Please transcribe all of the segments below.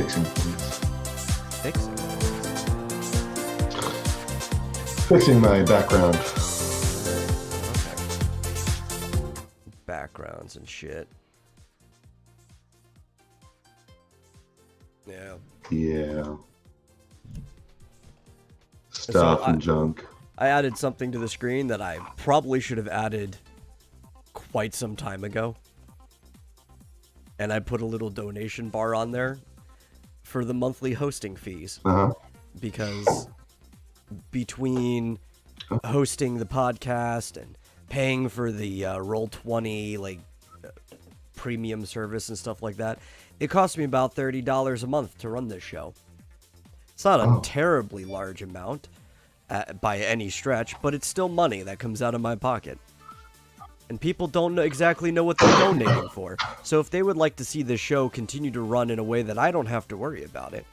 fixing things. Fixing. Fixing my background. Okay. Backgrounds and shit. Yeah. Yeah. Stuff and junk. I added something to the screen that I probably should have added quite some time ago. And I put a little donation bar on there for the monthly hosting fees. Uh-huh. Because between hosting the podcast and paying for the Roll20 premium service and stuff like that, it cost me about $30 a month to run this show. It's not a terribly large amount by any stretch, but it's still money that comes out of my pocket. And people don't exactly know what they're donating for. So if they would like to see this show continue to run in a way that I don't have to worry about it,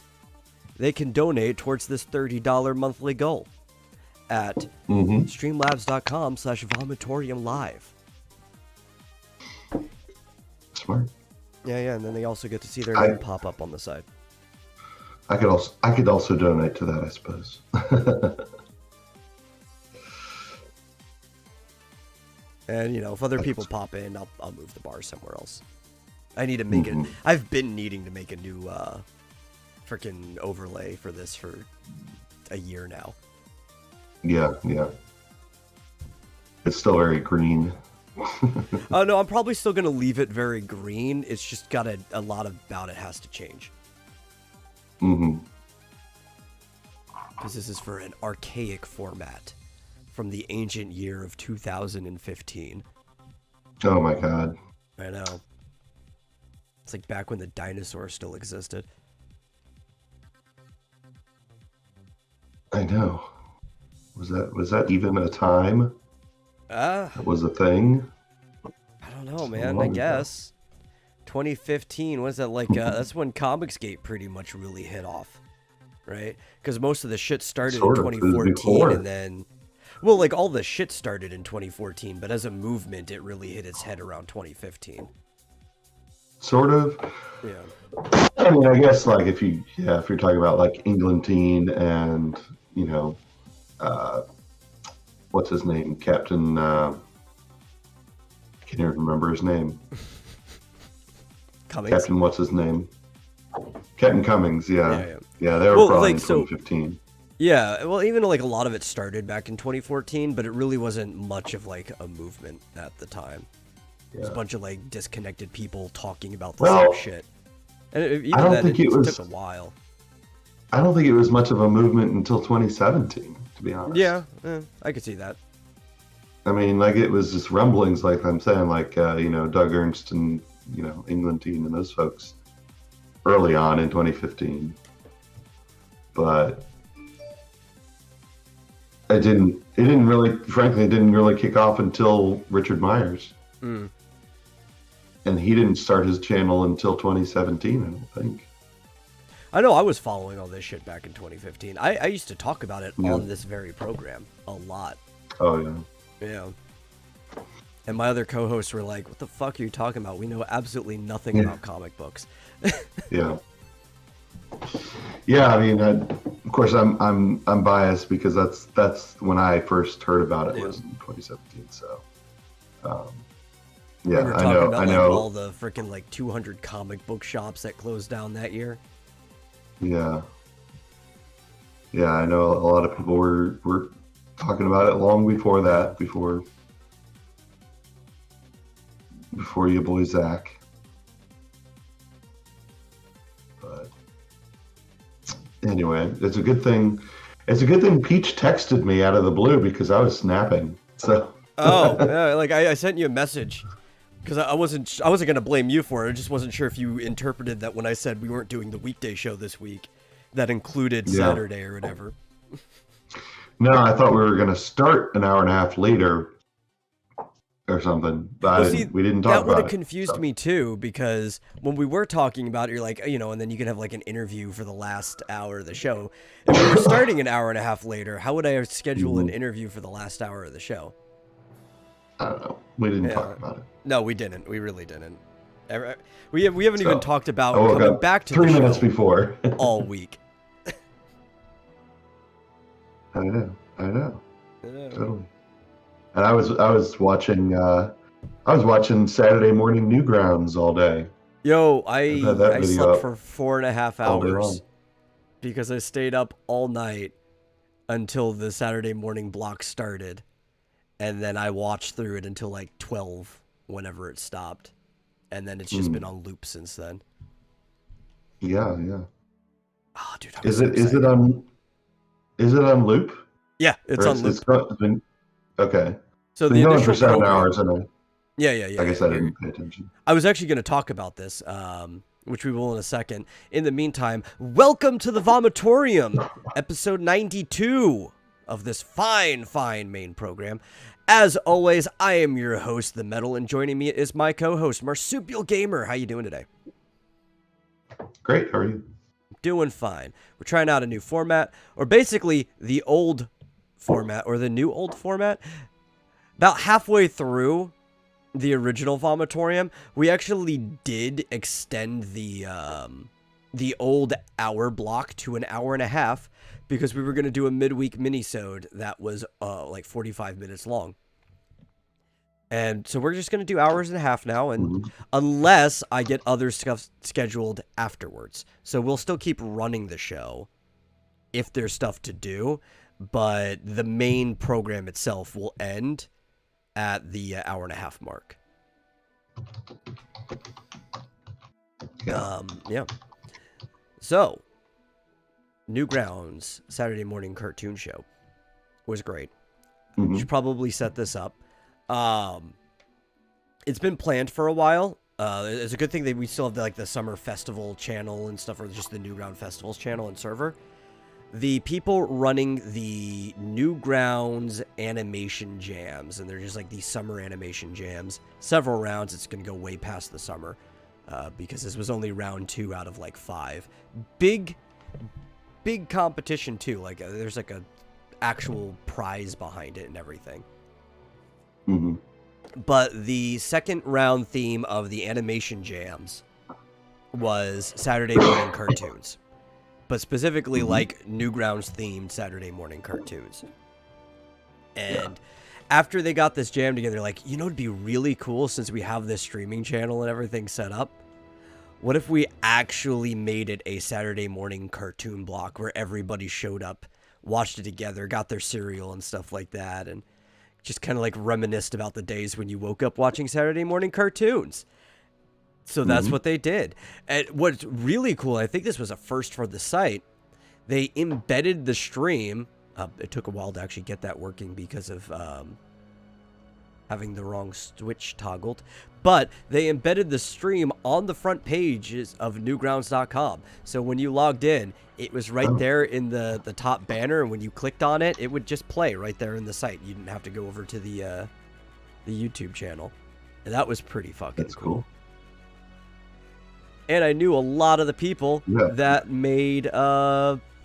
they can donate towards this $30 monthly goal at streamlabs.com/vomitorium live. Smart. Yeah, and then they also get to see their name pop up on the side. I could also donate to that, I suppose. And, if other people pop in, I'll move the bar somewhere else. I need to make it. I've been needing to make a new freaking overlay for this for a year now. Yeah. It's still very green. Oh, no, I'm probably still going to leave it very green. It's just got a lot about it has to change. Mm-hmm. Because this is for an archaic format from the ancient year of 2015. Oh my god. I know. It's like back when the dinosaurs still existed. I know. Was that even a time? That was a thing? I don't know, man. I guess. 2015, was that like, that's when Comicsgate pretty much really hit off, right? Because most of the shit started in 2014 and then, well, like all the shit started in 2014, but as a movement, it really hit its head around 2015. Sort of. Yeah. I mean, I guess like if you're talking about like Englentine and, what's his name? Captain, I can't even remember his name. Cummings? Captain, what's his name? Captain Cummings, yeah. Yeah, they were probably in 2015. Yeah, well, even like a lot of it started back in 2014, but it really wasn't much of like a movement at the time. It was a bunch of like disconnected people talking about the same shit. And it took a while. I don't think it was much of a movement until 2017, to be honest. Yeah, I could see that. I mean, like it was just rumblings, like I'm saying, like Doug Ernst and Englentine and those folks early on in 2015, but it didn't really kick off until Richard Myers. And he didn't start his channel until 2017, I don't think. I know I was following all this shit back in 2015. I used to talk about it on this very program a lot. Oh, yeah. Yeah. And my other co-hosts were like, what the fuck are you talking about? We know absolutely nothing about comic books. Yeah. Yeah, I mean, of course, I'm biased because that's when I first heard about it was in 2017. So, yeah, I know. Like, all the freaking like 200 comic book shops that closed down that year. Yeah. Yeah, I know a lot of people were talking about it long before that, before your boy Zach. But anyway, it's a good thing. It's a good thing Peach texted me out of the blue because I was snapping. So. Yeah, like I sent you a message because I wasn't gonna blame you for it. I just wasn't sure if you interpreted that when I said we weren't doing the weekday show this week, that included Saturday or whatever. No, I thought we were gonna start an hour and a half later. Or something, but we didn't talk about it. That would have confused me too, because when we were talking about it, you're like, and then you could have like an interview for the last hour of the show. If we were starting an hour and a half later, how would I schedule an interview for the last hour of the show? I don't know. We didn't talk about it. No, we didn't. We really didn't. We haven't even talked about I woke coming up back to 3 the minutes show before. all week. I know. Yeah. Totally. And I was watching Saturday morning Newgrounds all day. Yo, I've had that I video slept up for 4.5 all day hours long. because I stayed up all night until the Saturday morning block started, and then I watched through it until like 12, whenever it stopped, and then it's just been on loop since then. Yeah. Oh, dude, I'm so excited. Is it on loop? Yeah, it's Or on loop. it's been okay. So It's the been going initial for 7 program, hours, and yeah. I guess I didn't pay attention. I was actually going to talk about this, which we will in a second. In the meantime, welcome to the Vomitorium, episode 92 of this fine main program. As always, I am your host, The Metal, and joining me is my co-host, Marsupial Gamer. How you doing today? Great. How are you? Doing fine. We're trying out a new format, or basically the old format, or the new old format. About halfway through the original Vomitorium, we actually did extend the old hour block to an hour and a half because we were going to do a midweek minisode that was like 45 minutes long. And so we're just going to do hours and a half now, and unless I get other stuff scheduled afterwards. So we'll still keep running the show if there's stuff to do, but the main program itself will end at the hour and a half mark. Yeah. So, Newgrounds Saturday morning cartoon show was great. Should probably set this up. It's been planned for a while. It's a good thing that we still have the summer festival channel and stuff, or just the Newground Festivals channel and server. The people running the Newgrounds animation jams, and they're just like these summer animation jams, several rounds. It's going to go way past the summer because this was only round 2 out of like 5. Big competition too. Like there's like a actual prize behind it and everything. But the second round theme of the animation jams was Saturday morning cartoons. But specifically like Newgrounds themed Saturday morning cartoons. And after they got this jam together, like, you know, it'd be really cool since we have this streaming channel and everything set up. What if we actually made it a Saturday morning cartoon block where everybody showed up, watched it together, got their cereal and stuff like that, and just kind of like reminisced about the days when you woke up watching Saturday morning cartoons. So that's what they did. And what's really cool, I think this was a first for the site, they embedded the stream. It took a while to actually get that working because of having the wrong switch toggled. But they embedded the stream on the front pages of newgrounds.com. So when you logged in, it was right there in the top banner. And when you clicked on it, it would just play right there in the site. You didn't have to go over to the YouTube channel. And that was pretty fucking cool. And I knew a lot of the people that made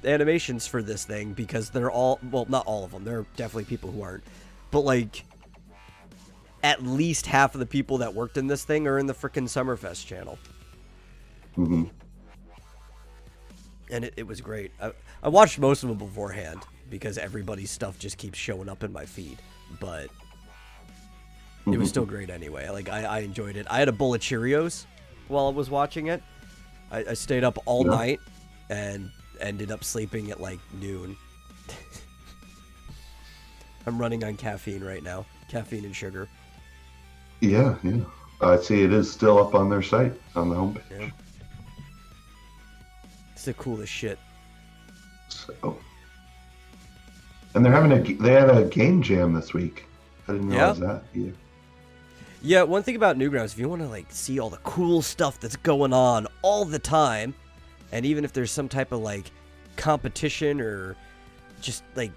animations for this thing because they're all, well, not all of them. There are definitely people who aren't. But, like, at least half of the people that worked in this thing are in the frickin' Summerfest channel. And it was great. I watched most of them beforehand because everybody's stuff just keeps showing up in my feed. But it was still great anyway. Like, I enjoyed it. I had a bowl of Cheerios while I was watching it. I stayed up all night and ended up sleeping at like noon. I'm running on caffeine right now. Caffeine and sugar. Yeah. I see it is still up on their site, on the homepage. Yeah. It's the coolest shit. So, and they're having they had a game jam this week. I didn't realize that either. Yeah, one thing about Newgrounds, if you want to like see all the cool stuff that's going on all the time, and even if there's some type of like competition or just like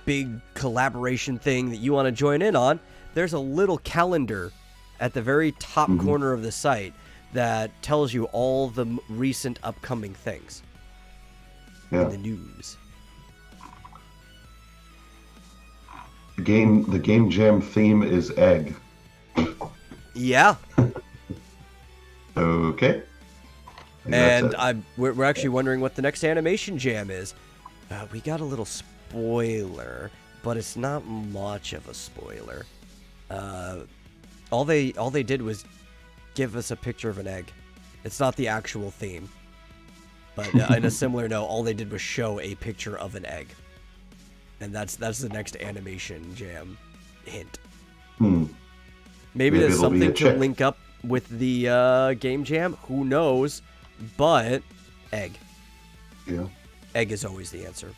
big collaboration thing that you want to join in on, there's a little calendar at the very top corner of the site that tells you all the recent upcoming things in the news. The game jam theme is egg. Yeah. Okay. I think that's it. We're actually wondering what the next animation jam is. We got a little spoiler, but it's not much of a spoiler. All they did was give us a picture of an egg. It's not the actual theme. But in a similar note, all they did was show a picture of an egg. And that's the next animation jam hint. Maybe there's something to link up with the game jam. Who knows? But egg. Yeah. Egg is always the answer.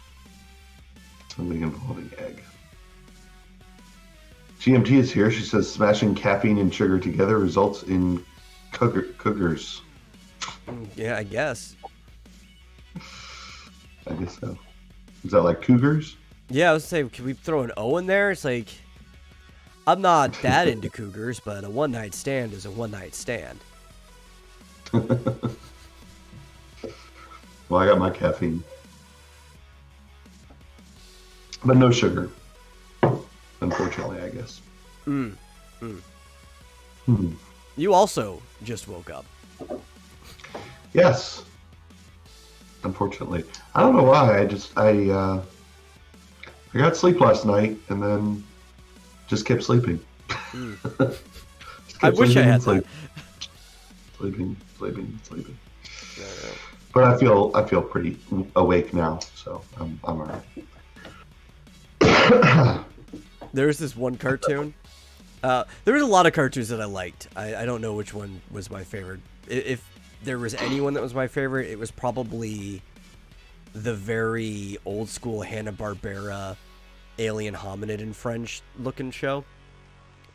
Something involving egg. GMT is here. She says smashing caffeine and sugar together results in cougars. Yeah, I guess. I guess so. Is that like cougars? Yeah, I was saying, can we throw an O in there? It's like, I'm not that into cougars, but a one-night stand is a one-night stand. Well, I got my caffeine. But no sugar. Unfortunately, I guess. You also just woke up. Yes. Unfortunately. I don't know why. I got sleep last night and then just kept sleeping. I wish I had that. Sleeping. But I feel pretty awake now, so I'm alright. There's this one cartoon. There was a lot of cartoons that I liked. I don't know which one was my favorite. If there was anyone that was my favorite, it was probably the very old school Hanna-Barbera alien hominid and French looking show.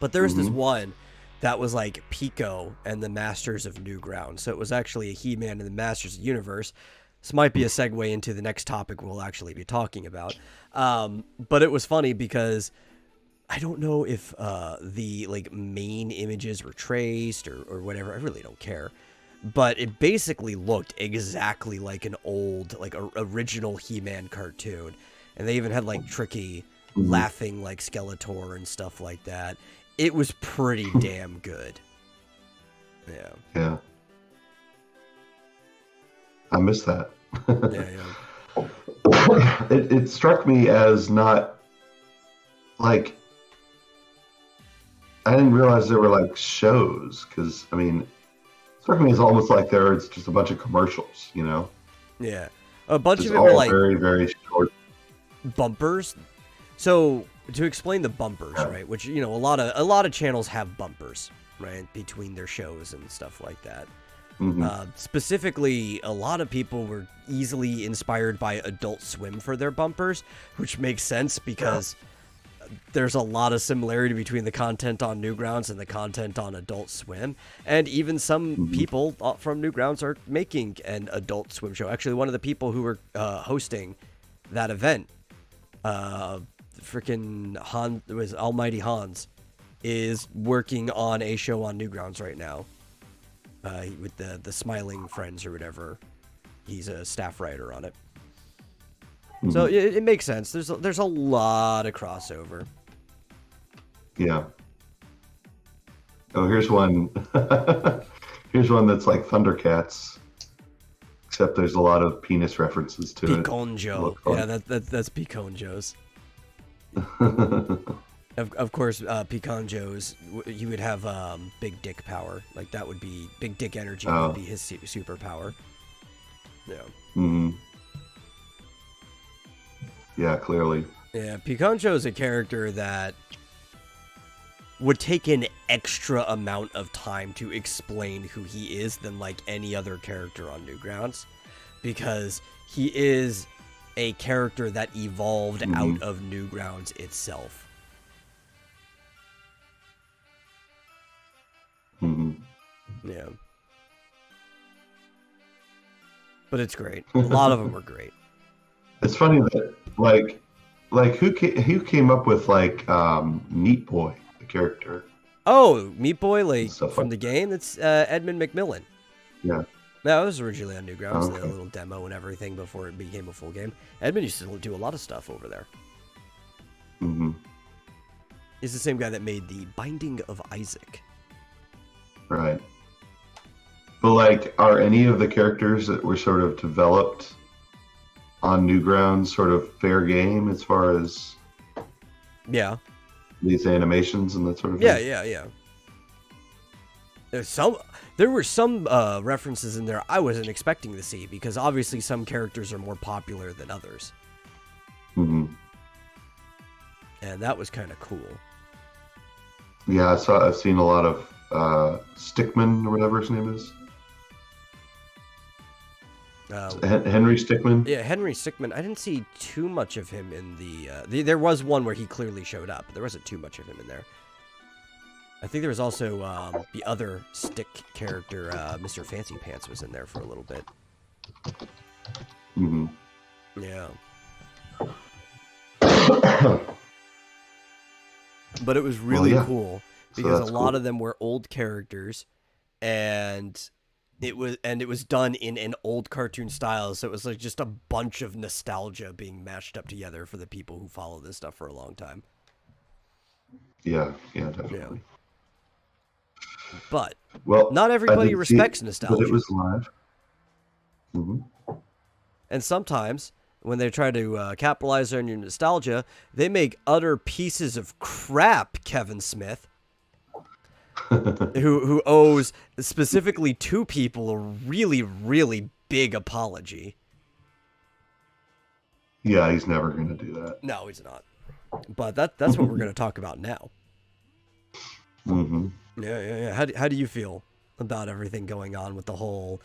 But there was this one that was like Pico and the Masters of Newgrounds. So it was actually a He-Man and the Masters of the Universe. This might be a segue into the next topic we'll actually be talking about. But it was funny because I don't know if the like main images were traced or whatever. I really don't care. But it basically looked exactly like an old, like original He-Man cartoon. And they even had like tricky laughing like Skeletor and stuff like that. It was pretty damn good. Yeah. I missed that. Yeah. It struck me as not like I didn't realize there were like shows because I mean, it struck me as almost like it's just a bunch of commercials, you know? Yeah, a bunch just of it were like very very short bumpers. So to explain the bumpers, right? Which a lot of channels have bumpers, right, between their shows and stuff like that. Specifically, a lot of people were easily inspired by Adult Swim for their bumpers, which makes sense because there's a lot of similarity between the content on Newgrounds and the content on Adult Swim. And even some people from Newgrounds are making an Adult Swim show. Actually, one of the people who were hosting that event, freaking Almighty Hans, is working on a show on Newgrounds right now. With the Smiling Friends or whatever, he's a staff writer on it. So it makes sense. There's a lot of crossover. Yeah. Oh, here's one. Here's one that's like Thundercats, except there's a lot of penis references to Piconjo. Yeah, that's Piconjo's. Of course, Piconjo's, you would have big dick power. Like, that would be... Big dick energy would be his superpower. Yeah. Yeah, clearly. Yeah, Piconjo is a character that would take an extra amount of time to explain who he is than, like, any other character on Newgrounds. Because he is a character that evolved out of Newgrounds itself. Yeah. But it's great. A lot of them were great. It's funny that like who came up with like Meat Boy, the character? Oh, Meat Boy, like from like the game? It's Edmund McMillan. Yeah. That was originally on Newgrounds, a little demo and everything before it became a full game. Edmund used to do a lot of stuff over there. He's the same guy that made the Binding of Isaac. Right. But like, are any of the characters that were sort of developed on Newgrounds sort of fair game as far as Yeah. these animations and that sort of Yeah, thing? yeah. There were some references in there I wasn't expecting to see, because obviously some characters are more popular than others. Mm-hmm. And that was kind of cool. Yeah, I've seen a lot of Stickman or whatever his name is. Henry Stickman. Yeah, Henry Stickman. I didn't see too much of him in there was one where he clearly showed up. There wasn't too much of him in there. I think there was also the other Stick character, Mr. Fancy Pants, was in there for a little bit. Mm-hmm. Yeah. But it was really cool because a lot of them were old characters, and it was done in an old cartoon style, so it was like just a bunch of nostalgia being mashed up together for the people who follow this stuff for a long time. Yeah, definitely. Yeah. But not everybody respects nostalgia. But it was live. Mm-hmm. And sometimes, when they try to capitalize on your nostalgia, they make utter pieces of crap, Kevin Smith, who owes specifically two people a really, really big apology. Yeah, he's never going to do that. No, he's not. But that's what we're going to talk about now. Mm-hmm. Yeah. How do you feel about everything going on with the whole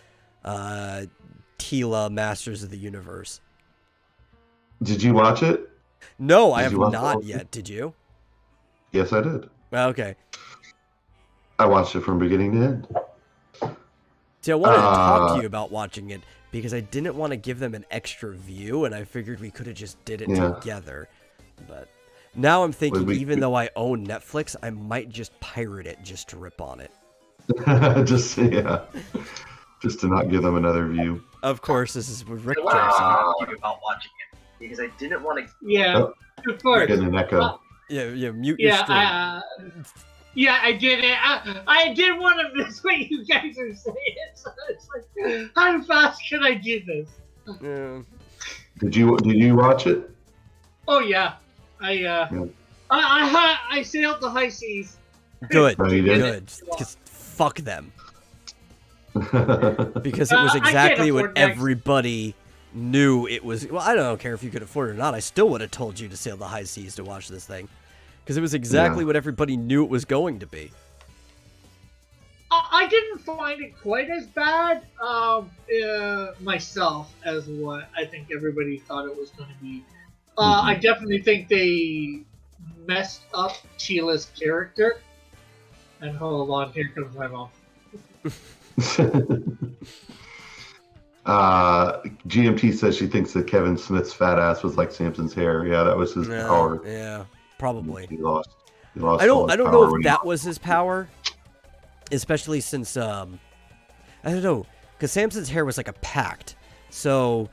Tila Masters of the Universe? Did you watch it? No, I have not yet. Did you? Yes, I did. Okay. I watched it from beginning to end. See, I wanted to talk to you about watching it because I didn't want to give them an extra view, and I figured we could have just did it together. But now I'm thinking, even though I own Netflix, I might just pirate it just to rip on it. just to not give them another view. Of course, this is with Rick Johnson. About watching it because I didn't want to. Yeah, of course. Getting an echo. Mute your stream. I did it. I did want to miss what you guys are saying. So it's like, how fast can I do this? Yeah. Did you watch it? Oh yeah, I sailed the high seas. Good, Oh, you did? good. Because fuck them. Because it was exactly what everybody knew it was. Well, I don't care if you could afford it or not. I still would have told you to sail the high seas to watch this thing. Because it was exactly what everybody knew it was going to be. I didn't find it quite as bad myself as what I think everybody thought it was going to be. I definitely think they messed up Tila's character. And hold on, here comes my mom. GMT says she thinks that Kevin Smith's fat ass was like Samson's hair. Yeah, that was his power. Yeah, probably. He lost I don't know if that was his power, especially since I don't know, because Samson's hair was like a pact. So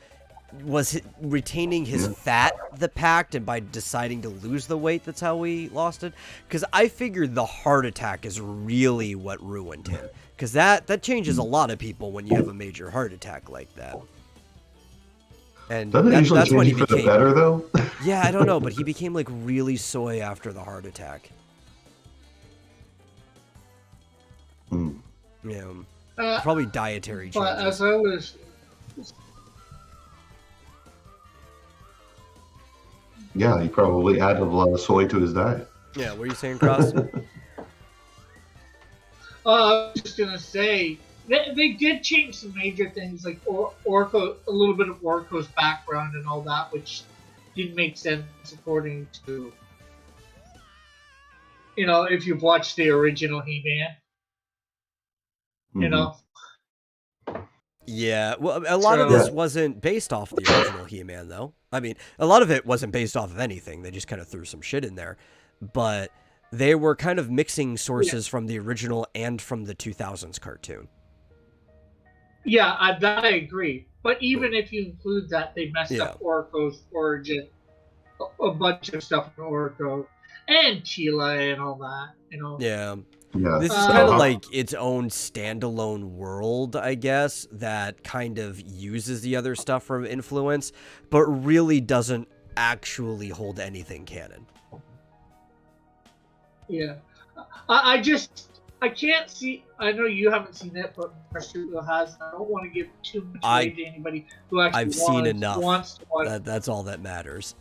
was retaining his fat the pact, and by deciding to lose the weight, that's how we lost it? Because I figured the heart attack is really what ruined him. Because that changes a lot of people when you have a major heart attack like that. And that's when he became for the better, though. Yeah, I don't know, but he became like really soy after the heart attack. Yeah, probably dietary changes. But as I was, yeah, he probably added a lot of soy to his diet. Yeah, what are you saying, Cross? I was just gonna say they did change some major things, like Orko, a little bit of Orko's background and all that, which didn't make sense according to, if you've watched the original He-Man, you know. Yeah, well, a lot of this wasn't based off the original He-Man, though. I mean, a lot of it wasn't based off of anything. They just kind of threw some shit in there, but they were kind of mixing sources from the original and from the 2000s cartoon. Yeah, that I agree. But even if you include that, they messed up Orko's origin, a bunch of stuff in Orko, and Tila and all that, Yeah, Yeah. This is Uh, kind of like its own standalone world, I guess, that kind of uses the other stuff from influence, but really doesn't actually hold anything canon. Yeah. I can't see. I know you haven't seen it, but Marsupial has. And I don't want to give too much away to anybody who actually I've seen enough. wants to watch. That's all that matters.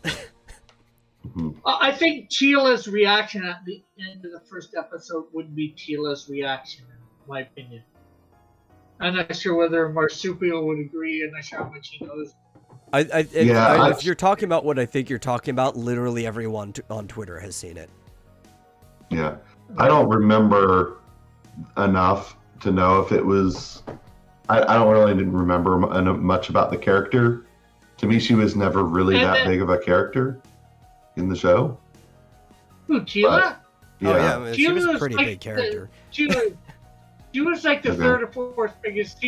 Mhm. I think Tila's reaction at the end of the first episode would be Tila's reaction, in my opinion. I'm not sure whether Marsupial would agree. I'm not sure how much he knows. If you're talking about what I think you're talking about, literally everyone on Twitter has seen it. Yeah. I don't remember enough to know if it was. I don't really didn't remember much about the character. To me, she was never really that big of a character in the show. Who, Tila? Yeah. Oh yeah, I mean, she was a pretty like big character. She was like the Okay. third or fourth biggest.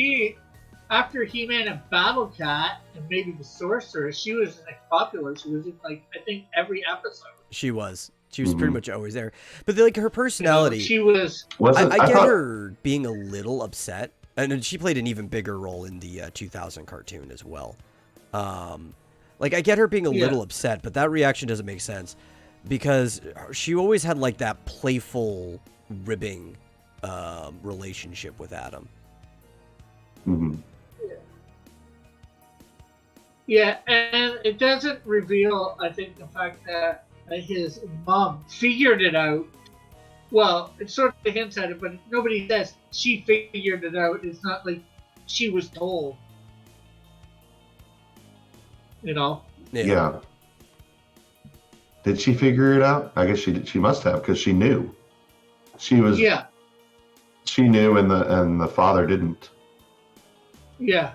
After He-Man and Battle Cat and maybe the Sorceress, she was like popular. She was in like I think every episode. She was pretty much always there. But like her personality, She was. I get her being a little upset, and she played an even bigger role in the 2000 cartoon as well. Like I get her being a little upset, but that reaction doesn't make sense because she always had like that playful ribbing relationship with Adam. Mm-hmm. Yeah, and it doesn't reveal, I think, the fact that his mom figured it out. Well, it sort of hints at it, but nobody says she figured it out. It's not like she was told. You know? Yeah. Did she figure it out? I guess she did. She must have because she knew. She was. Yeah. She knew, and the father didn't. Yeah.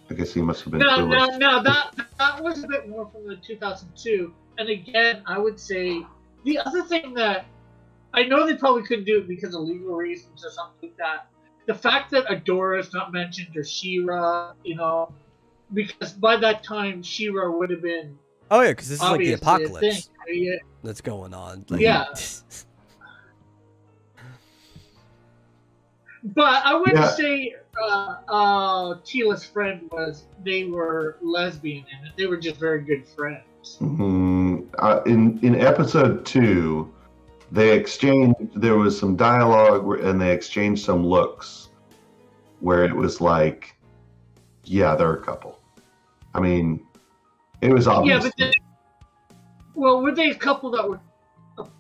I guess he must have been. No, that was a bit more from the 2002. And again, I would say the other thing that I know they probably couldn't do it because of legal reasons or something like that. The fact that Adora is not mentioned or She-Ra, you know, because by that time She-Ra would have been. Oh yeah, because this is like the obviously a apocalypse thing. that's going on. Like, Yeah. But I wouldn't say Tila's friend they were lesbian in it. They were just very good friends. In episode 2, there was some dialogue and they exchanged some looks where it was like, yeah, they're a couple. I mean, it was obvious. Yeah, but were they a couple that were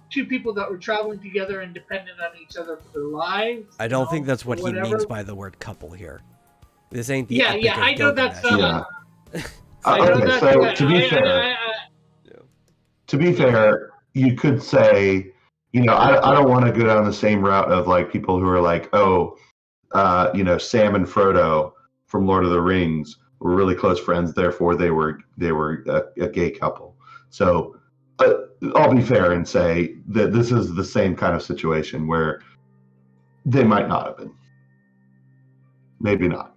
two people that were traveling together and dependent on each other for their lives? I don't think that's what he whatever? means by the word couple here. This ain't the Yeah, Epic yeah, of I know that's Gilgamesh. I know Okay, that's so to be fair, you could say, you know, I don't want to go down the same route of like people who are like, oh, you know, Sam and Frodo from Lord of the Rings were really close friends, therefore they were a gay couple. So I'll be fair and say that this is the same kind of situation where they might not have been. Maybe not.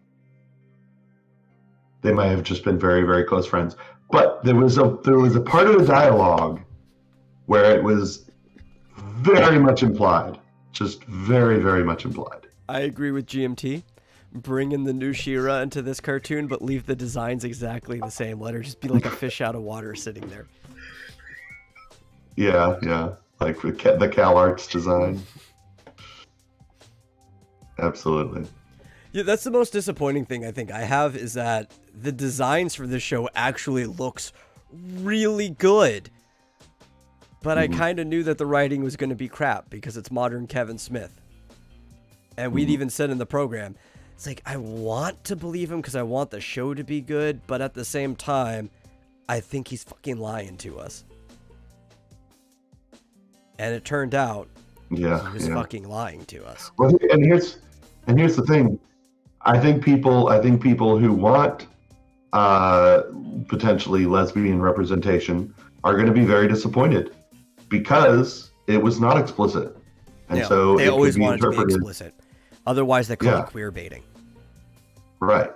They might have just been very, very close friends. But there was a part of the dialogue where it was very much implied. Just very, very much implied. I agree with GMT. Bring in the new She-Ra into this cartoon, but leave the designs exactly the same. Let her just be like a fish out of water sitting there. Yeah. Like the Cal Arts design. Absolutely. Yeah, that's the most disappointing thing I think I have is that the designs for this show actually looks really good. But I kind of knew that the writing was going to be crap because it's modern Kevin Smith. And we'd even said in the program, it's like, I want to believe him because I want the show to be good, but at the same time, I think he's fucking lying to us. And it turned out he was fucking lying to us. Well, and here's the thing. I think people who want potentially lesbian representation are going to be very disappointed because it was not explicit, and so they always want it to be interpreted. explicit. Otherwise, they call it queer baiting. Right.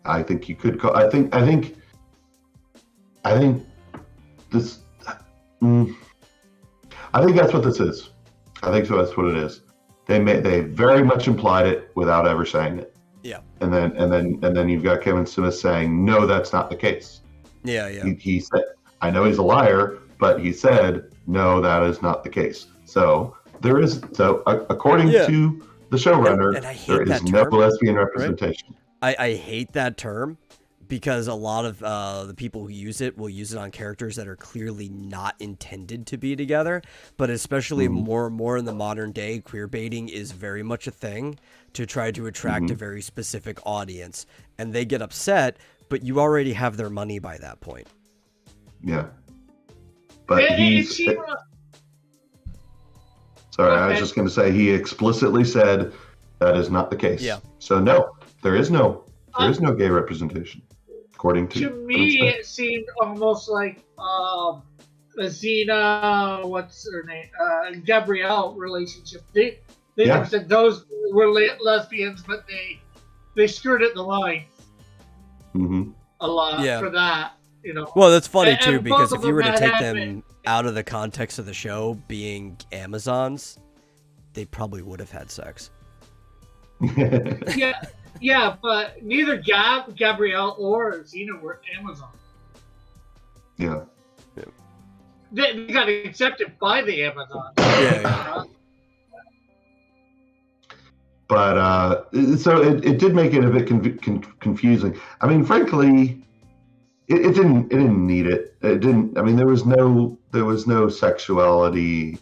I think you could call. I think this. I think that's what this is. I think so. That's what it is. They very much implied it without ever saying it. Yeah. And then you've got Kevin Smith saying, no, that's not the case. Yeah, yeah. He said, I know he's a liar, but he said, no, that is not the case. So according to the showrunner, and I hate there is that no term, lesbian representation. I hate that term because a lot of the people who use it will use it on characters that are clearly not intended to be together. But especially more and more in the modern day, queer baiting is very much a thing to try to attract a very specific audience. And they get upset, but you already have their money by that point. Yeah. But sorry, I was just going to say he explicitly said that is not the case. Yeah. So no, there is no gay representation, according to me. It seemed almost like Xena, what's her name, Gabrielle relationship. They said those were lesbians, but they skirted the line a lot for that. You know. Well, that's funny too, because if you were to take happened. them out of the context of the show being Amazons, they probably would have had sex. Yeah, but neither Gabrielle or Xena were Amazon. Yeah. They got accepted by the Amazon. Yeah. But so it did make it a bit confusing. I mean, frankly, it didn't need it. It didn't. I mean, there was no sexuality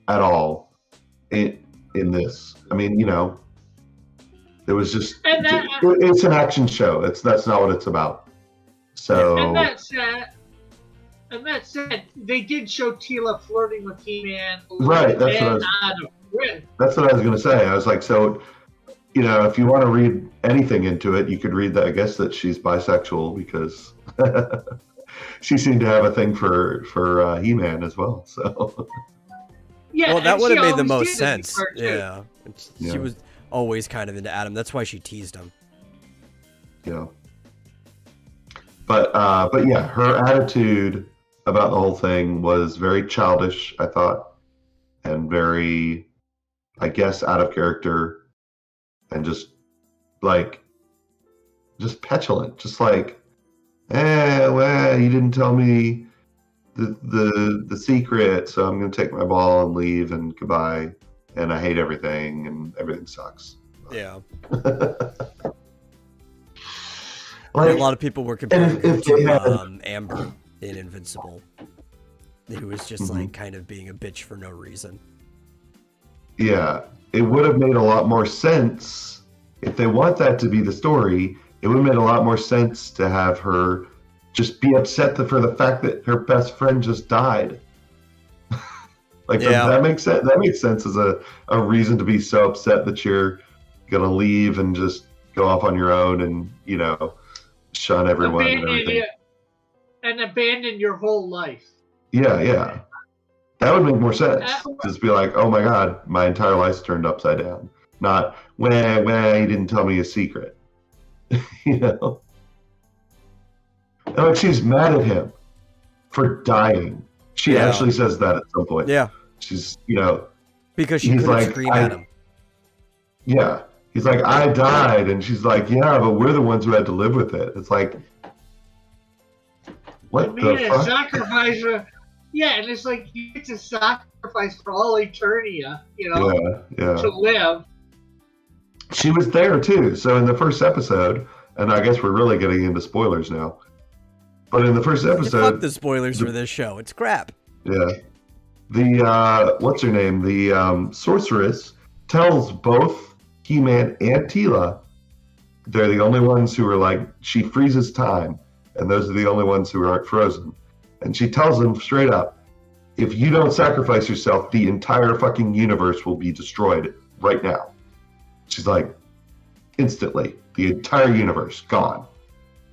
at all in this. I mean, you know, there was just it's an action show. That's not what it's about. So and that said, they did show Teela flirting with He-Man. Right. That's what I was going to say. I was like, so, you know, if you want to read anything into it, you could read that. I guess that she's bisexual because she seemed to have a thing for He-Man as well. So yeah, well, that would have made the most did sense. Yeah. She was always kind of into Adam. That's why she teased him. Yeah. But yeah, her attitude about the whole thing was very childish, I thought, and very, I guess, out of character, and just petulant, just like, well, you didn't tell me the secret, so I'm gonna take my ball and leave and goodbye, and I hate everything and everything sucks. Yeah. Like, a lot of people were comparing her if they to Amber in Invincible, who was just like kind of being a bitch for no reason. Yeah, it would have made a lot more sense if they want that to be the story. It would have made a lot more sense to have her just be upset for the fact that her best friend just died. That makes sense. That makes sense as a reason to be so upset that you're gonna leave and just go off on your own and, you know, shun everyone and everything. And abandon your whole life. Yeah. That would make more sense. Just be like, oh my God, my entire life's turned upside down. Not, well, you didn't tell me a secret. You know? And like, she's mad at him for dying. She actually says that at some point. Yeah. She's, you know. Because she couldn't scream at him. Yeah. He's like, I died. And she's like, yeah, but we're the ones who had to live with it. It's like, what the fuck? Sacrifice and it's like you get to sacrifice for all eternity, you know, to live. She was there too. So in the first episode, and I guess we're really getting into spoilers now, but in the first episode, fuck the spoilers for this show. It's crap. Yeah. The what's her name? The sorceress tells both He-Man and Teela they're the only ones who are like, she freezes time, and those are the only ones who aren't frozen. And she tells them straight up, if you don't sacrifice yourself, the entire fucking universe will be destroyed right now. She's like, instantly, the entire universe gone.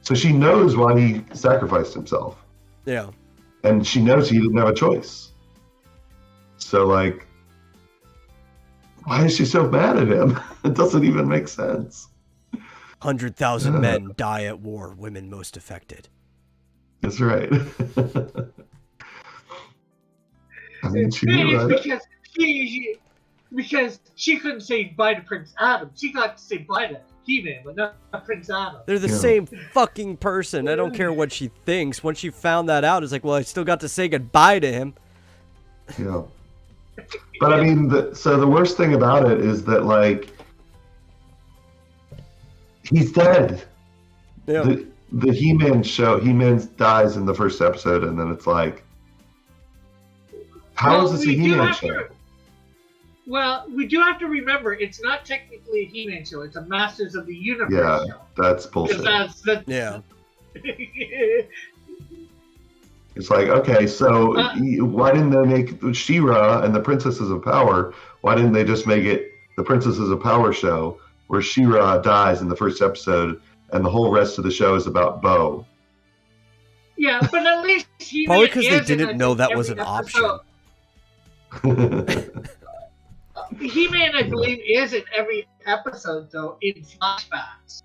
So she knows why he sacrificed himself. Yeah. And she knows he didn't have a choice. So, like, why is she so mad at him? It doesn't even make sense. 100,000 men die at war, women most affected. That's right. I mean, she knew, right? Because because she couldn't say bye to Prince Adam. She got to say bye to He-Man, but not Prince Adam. They're the Yeah. same fucking person. I don't care what she thinks. Once she found that out, it's like, well, I still got to say goodbye to him. Yeah. But I mean, so the worst thing about it is that, like, he's dead. Yeah. The He-Man show, He-Man dies in the first episode, and then it's like, how is this a we do He-Man have show? to- Well, we do have to remember it's not technically a He-Man show. It's a Masters of the Universe Yeah, show. that's Because bullshit. Yeah. It's like, okay, so why didn't they make She-Ra and the Princesses of Power? Why didn't they just make it the Princesses of Power show, where She-Ra dies in the first episode, and the whole rest of the show is about Bo? Yeah, but at least He-Man Probably because they is in, didn't I know think, that was an every option. episode. He-Man, I believe, is in every episode, though, in flashbacks.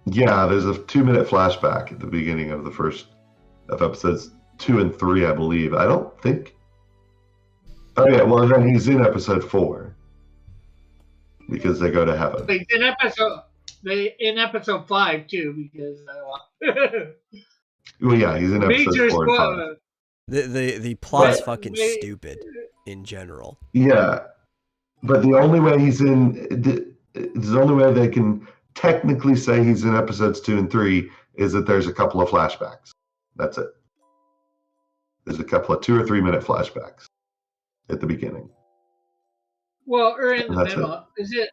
Yeah, there's a 2-minute flashback at the beginning of the first of episodes 2 and 3, I believe. I don't think. Oh yeah, well then he's in episode 4 because they go to heaven. Like, in episode 5 too, because Well, yeah, he's in episode major 4 and 5. spoiler. The plot's But fucking they- stupid in general. Yeah, but the only way the only way they can technically say he's in episodes 2 and 3 is that there's a couple of flashbacks. That's it. There's a couple of 2 or 3 minute flashbacks at the beginning. Well, or in the That's middle. Isn't it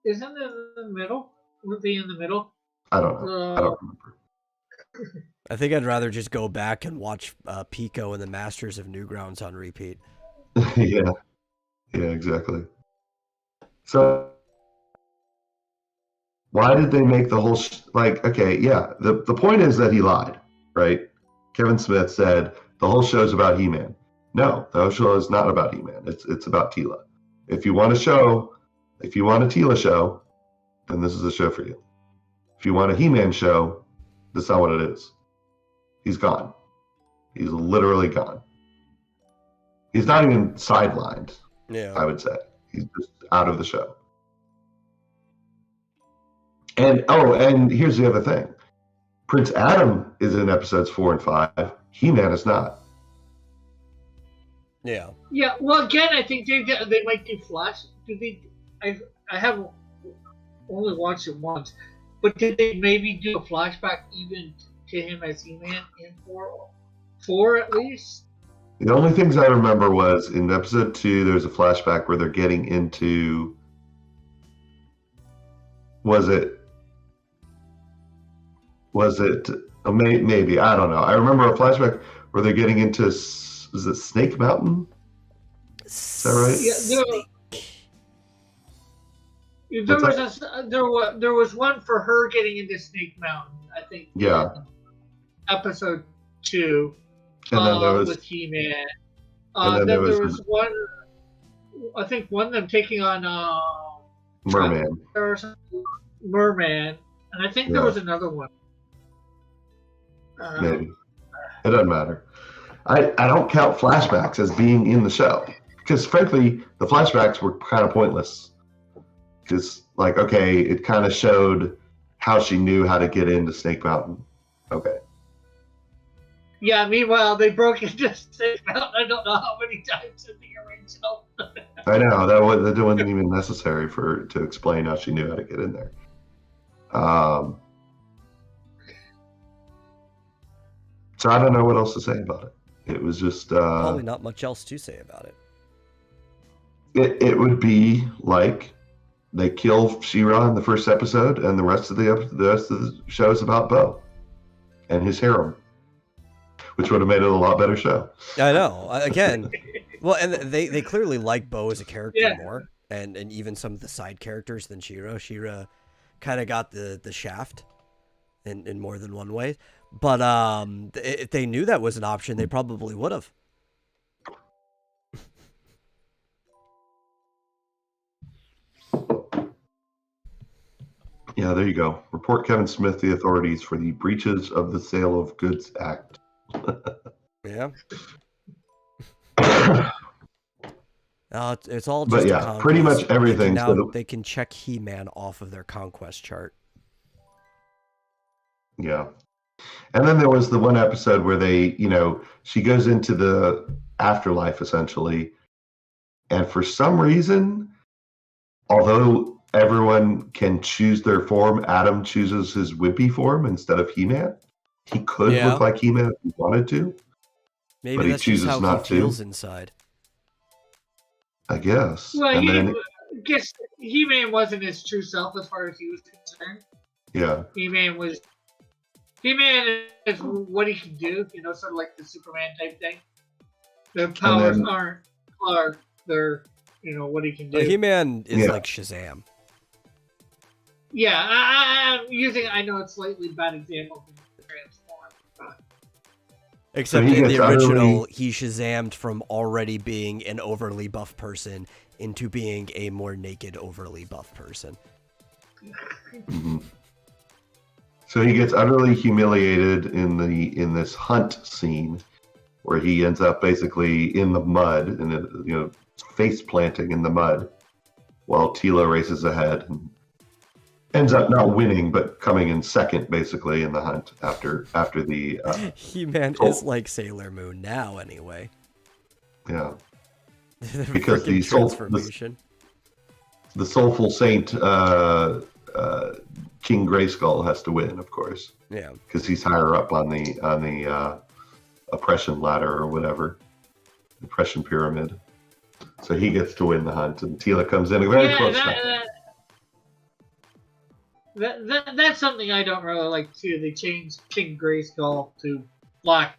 in the middle? Would be in the middle? I don't know. I don't remember. I think I'd rather just go back and watch Pico and the Masters of Newgrounds on repeat. Yeah, exactly. So why did they make the whole okay, yeah, the point is that he lied, right? Kevin Smith said the whole show's about He-Man. No, the whole show is not about He-Man. It's about Tila. If you want a Tila show, then this is the show for you. If you want a He-Man show, that's not what it is. He's gone. He's literally gone. He's not even sidelined, Yeah. I would say. He's just out of the show. And here's the other thing. Prince Adam is in episodes 4 and 5. He-Man is not. Yeah. Yeah. Well, again, I think they might do flash. Do they? I have only watched it once, but did they maybe do a flashback even to him as He-Man in four at least? The only things I remember was in episode 2, there's a flashback where they're getting into. Was it? Maybe, I don't know. I remember a flashback where they're getting into. Is it Snake Mountain? Is that right? Yeah, there was one for her getting into Snake Mountain, I think. Yeah. Episode 2. And then there was. with He-Man. and Then then there was one. I think one of them taking on Merman. or something, Merman, and I think there Yeah. was another one. Maybe. It doesn't matter. I don't count flashbacks as being in the show. Because frankly, the flashbacks were kind of pointless. Because, like, okay, it kind of showed how she knew how to get into Snake Mountain. Okay. Yeah. Meanwhile, they broke into Snake Mountain. I don't know how many times in the original. I know, that wasn't even necessary to explain how she knew how to get in there. So I don't know what else to say about it. It was just Probably not much else to say about it. it would be like they kill She-Ra in the first episode, and the rest of the show is about Bo and his harem, which would have made it a lot better show. I know. Again, well, and they clearly like Bo as a character Yeah. more, and even some of the side characters than She-Ra. She-Ra kind of got the shaft in more than one way. But if they knew that was an option, they probably would have. Yeah, there you go. Report Kevin Smith the authorities for the breaches of the Sale of Goods Act. Yeah. It's all But just yeah, a conquest. pretty much everything. They can check He-Man off of their conquest chart. Yeah. And then there was the one episode where they, she goes into the afterlife essentially. And for some reason, although everyone can choose their form, Adam chooses his wimpy form instead of He-Man. He could look like He-Man if he wanted to. Maybe but he that's just chooses how not he to. feels inside. I guess. Well, And then, I guess He-Man wasn't his true self as far as he was concerned. yeah. He-Man is what he can do, sort of like the Superman type thing. The powers aren't Clark, they're, what he can do. He-Man is like Shazam. Yeah, I'm using, I know it's slightly bad example to transform. Except in the original, he Shazammed from already being an overly buff person into being a more naked, overly buff person. Mm-hmm. So he gets utterly humiliated in this hunt scene, where he ends up basically in the mud and face planting in the mud, while Tila races ahead and ends up not winning but coming in second basically in the hunt after the. He-Man is like Sailor Moon now, anyway. Yeah, the because the transformation. The soulful saint. King Grayskull has to win, of course. Yeah, because he's higher up on the oppression ladder or whatever, oppression pyramid. So he gets to win the hunt, and Tila comes in a very close second. That's something I don't really like too. They changed King Grayskull to black.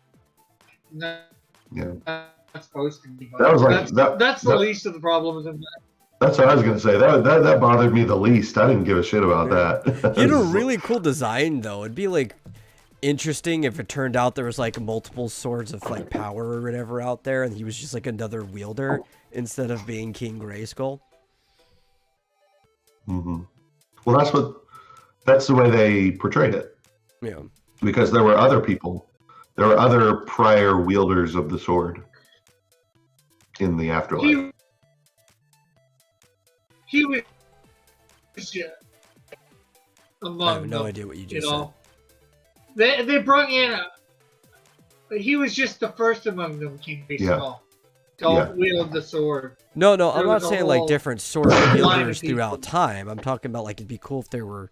Yeah, that's supposed to be. That was that's the least of the problems in that. That's what I was gonna say. That bothered me the least. I didn't give a shit about that. He had a really cool design, though. It'd be like interesting if it turned out there was like multiple swords of like power or whatever out there, and he was just like another wielder instead of being King Grayskull. Mm-hmm. Well, that's the way they portrayed it. Yeah. Because there were other people, there were other prior wielders of the sword in the afterlife. He was among I have no idea what you just said. They brought in he was just the first among them, King Grayskull, to wield the sword. No, I'm not saying like different sword wielders throughout time. I'm talking about like it'd be cool if there were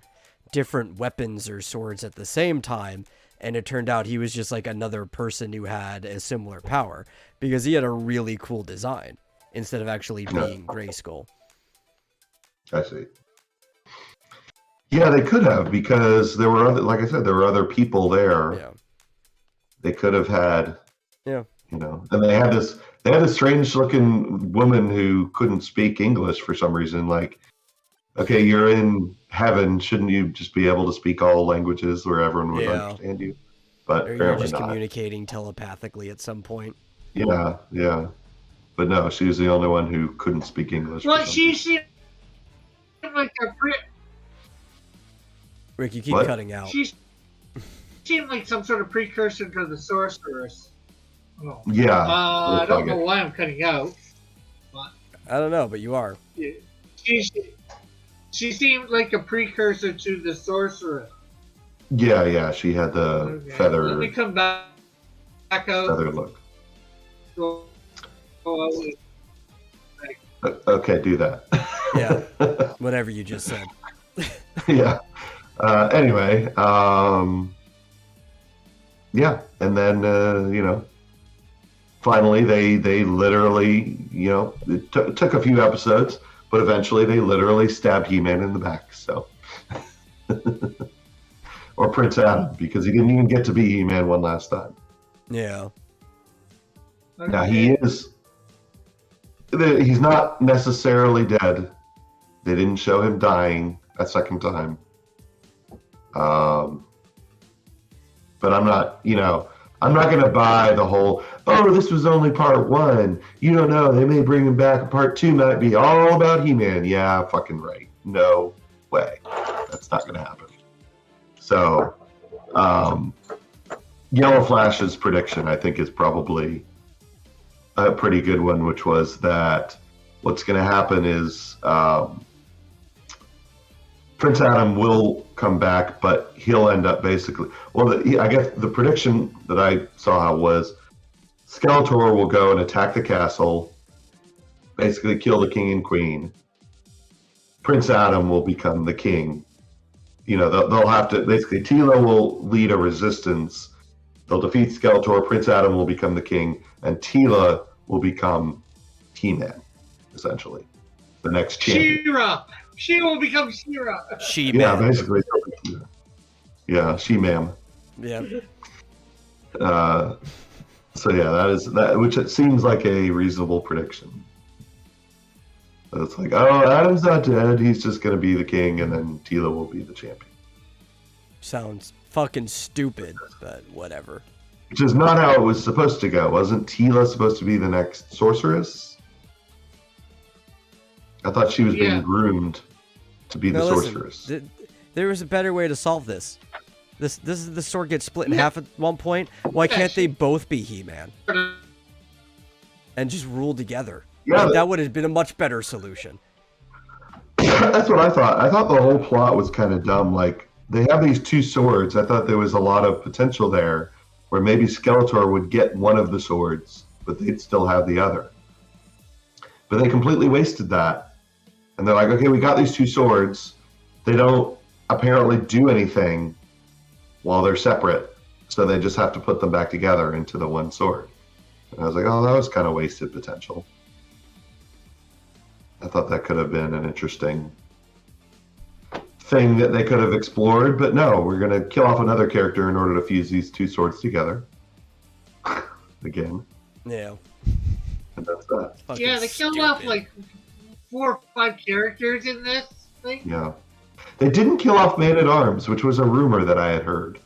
different weapons or swords at the same time, and it turned out he was just like another person who had a similar power, because he had a really cool design instead of actually being Grayskull. I see. Yeah, they could have, because there were other, like I said, there were other people there. Yeah. They could have had. Yeah. And they had this strange looking woman who couldn't speak English for some reason. Like, okay, you're in heaven, shouldn't you just be able to speak all languages where everyone would understand you? But or apparently you're just not. communicating telepathically at some point. Yeah. But no, she was the only one who couldn't speak English. Well, she seemed like a Rick, you keep cutting out. She seemed like some sort of precursor to the sorceress. Oh. Yeah. I don't know why I'm cutting out. But I don't know, but you are. She seemed like a precursor to the sorceress. Yeah. She had the feather. Let me come back out. Feather look. Like, okay, do that. Yeah. Whatever you just said. Yeah. Anyway, yeah, and then finally they literally, it took a few episodes, but eventually they literally stabbed He-Man in the back. So, or Prince Adam, because he didn't even get to be He-Man one last time. Yeah. okay. Now he's not necessarily dead. They didn't show him dying a second time. But I'm not going to buy the whole, this was only part one. You don't know. They may bring him back. Part two might be all about He-Man. Yeah, fucking right. No way. That's not going to happen. So, Yellow Flash's prediction, I think, is probably a pretty good one, which was that what's going to happen is Prince Adam will come back, but he'll end up basically. Well, I guess the prediction that I saw was Skeletor will go and attack the castle, basically kill the king and queen. Prince Adam will become the king. You know, they'll have to basically. Tila will lead a resistance. They'll defeat Skeletor. Prince Adam will become the king, and Tila will become He-Man, essentially, the next champion. She-Ra. She will become She-Ra. She-Man. Yeah, basically. Yeah, She-Man. Yeah. So yeah, that is that, which it seems like a reasonable prediction. It's like, oh, Adam's not dead; he's just going to be the king, and then Tila will be the champion. Sounds fucking stupid, but whatever. Which is not how it was supposed to go. Wasn't Tila supposed to be the next sorceress? I thought she was being groomed to be the sorceress. There was a better way to solve this. The sword gets split in half at one point. Why can't they both be He-Man and just rule together? Yeah, Like, that would have been a much better solution. That's what I thought. I thought the whole plot was kind of dumb. Like, they have these two swords. I thought there was a lot of potential there where maybe Skeletor would get one of the swords, but they'd still have the other. But they completely wasted that. And they're like, okay, we got these two swords. They don't apparently do anything while they're separate. So they just have to put them back together into the one sword. And I was like, oh, that was kind of wasted potential. I thought that could have been an interesting thing that they could have explored, but no, we're going to kill off another character in order to fuse these two swords together. Again. Yeah. And that's that. Yeah, they killed off like 4 or 5 characters in this thing. Yeah. They didn't kill off Man-at-Arms, which was a rumor that I had heard.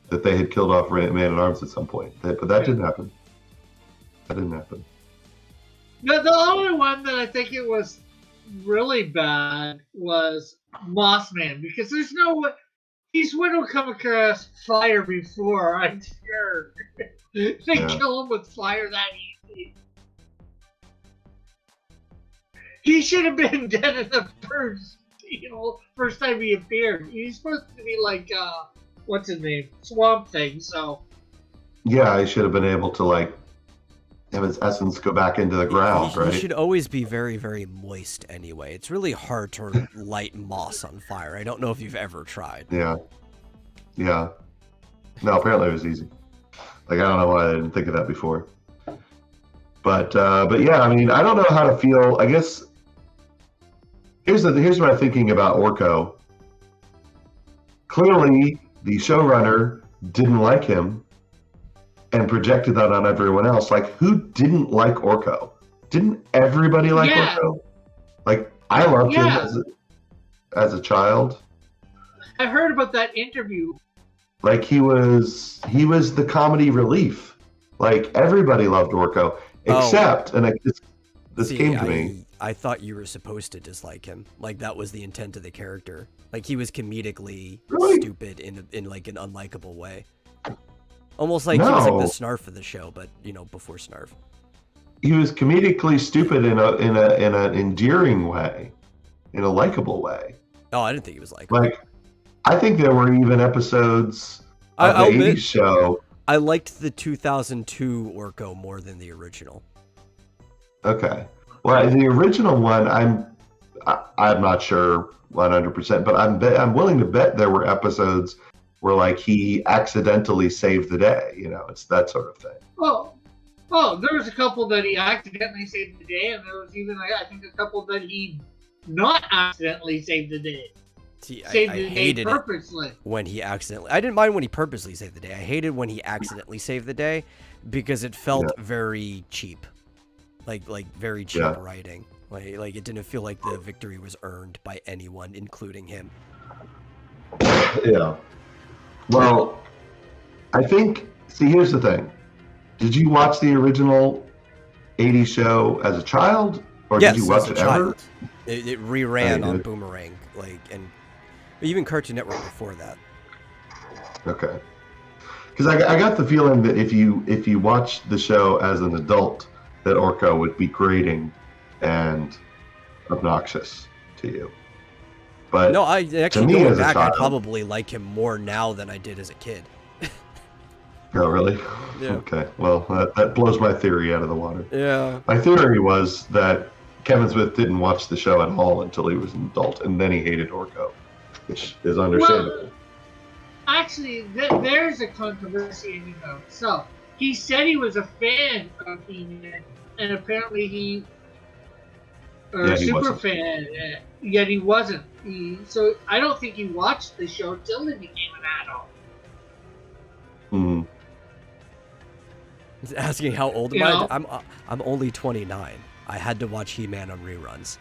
That they had killed off Man-at-Arms at some point. But that didn't happen. That didn't happen. No, the only one that I think it was really bad was Mossman, because there's no way he's would come across fire before, I'm sure. They kill him with fire that easy. He should have been dead in the first time he appeared. He's supposed to be like what's his name? Swamp Thing, so yeah, he should have been able to like have his essence go back into the ground, right? He should always be very, very moist anyway. It's really hard to light moss on fire. I don't know if you've ever tried. Yeah. Yeah. No, apparently it was easy. Like, I don't know why I didn't think of that before. But yeah, I mean, I don't know how to feel. I guess here's what I'm thinking about Orko. Clearly, the showrunner didn't like him and projected that on everyone else. Like, who didn't like Orko? Didn't everybody like Orko? Like, I loved him as a child. I heard about that interview. Like, he was the comedy relief. Like, everybody loved Orko, except, and this came to me. I thought you were supposed to dislike him. Like, that was the intent of the character. Like, he was comedically stupid in like an unlikable way. Almost like he was like the Snarf of the show, but before Snarf. He was comedically stupid in an endearing way, in a likable way. Oh, I didn't think he was likable. Like, I think there were even episodes of the 80s show. I liked the 2002 Orko more than the original. Okay. Well, the original one, I'm not sure 100%, but I'm willing to bet there were episodes where like he accidentally saved the day. It's that sort of thing. Oh, there was a couple that he accidentally saved the day, and there was even I think a couple that he not accidentally saved the day. See, saved I the hated day purposely. When he accidentally. I didn't mind when he purposely saved the day. I hated when he accidentally saved the day because it felt very cheap, like very cheap writing. Like it didn't feel like the victory was earned by anyone, including him. Yeah. Well, I think. See, here's the thing. Did you watch the original 80s show as a child, or did you watch it ever? It reran on Boomerang, and even Cartoon Network before that. Okay. Because I got the feeling that if you watched the show as an adult, that Orko would be grating, and obnoxious to you. But No, I actually me going as a back, I child- probably like him more now than I did as a kid. oh, really? Yeah. Okay. Well, that blows my theory out of the water. Yeah. My theory was that Kevin Smith didn't watch the show at all until he was an adult, and then he hated Orko, which is understandable. Well, actually, there's a controversy in and of itself. He said he was a fan of He-Man, and apparently he Yeah, he super wasn't. fan, yet he wasn't. So I don't think he watched the show till he became an adult. Mm. He's asking how old You am I? know? I'm only 29. I had to watch He-Man on reruns.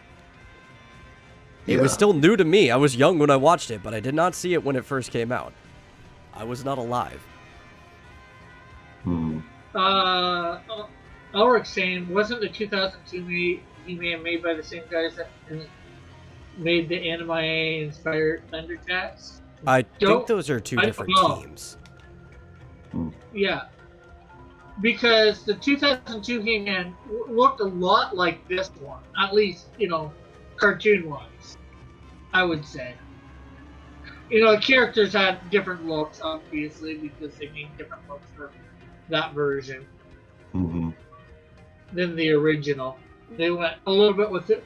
It was Yeah. still new to me. I was young when I watched it, but I did not see it when it first came out. I was not alive. Mm. Ulrich saying, wasn't the 2002 He-Man made by the same guys that made the anime-inspired Thundercats? I think Don't- those are two I don't different know. teams. Yeah. Because the 2002 He-Man looked a lot like this one. At least, cartoon-wise, I would say. The characters had different looks, obviously, because they made different looks for that version Hmm. than the original. They went a little bit with it.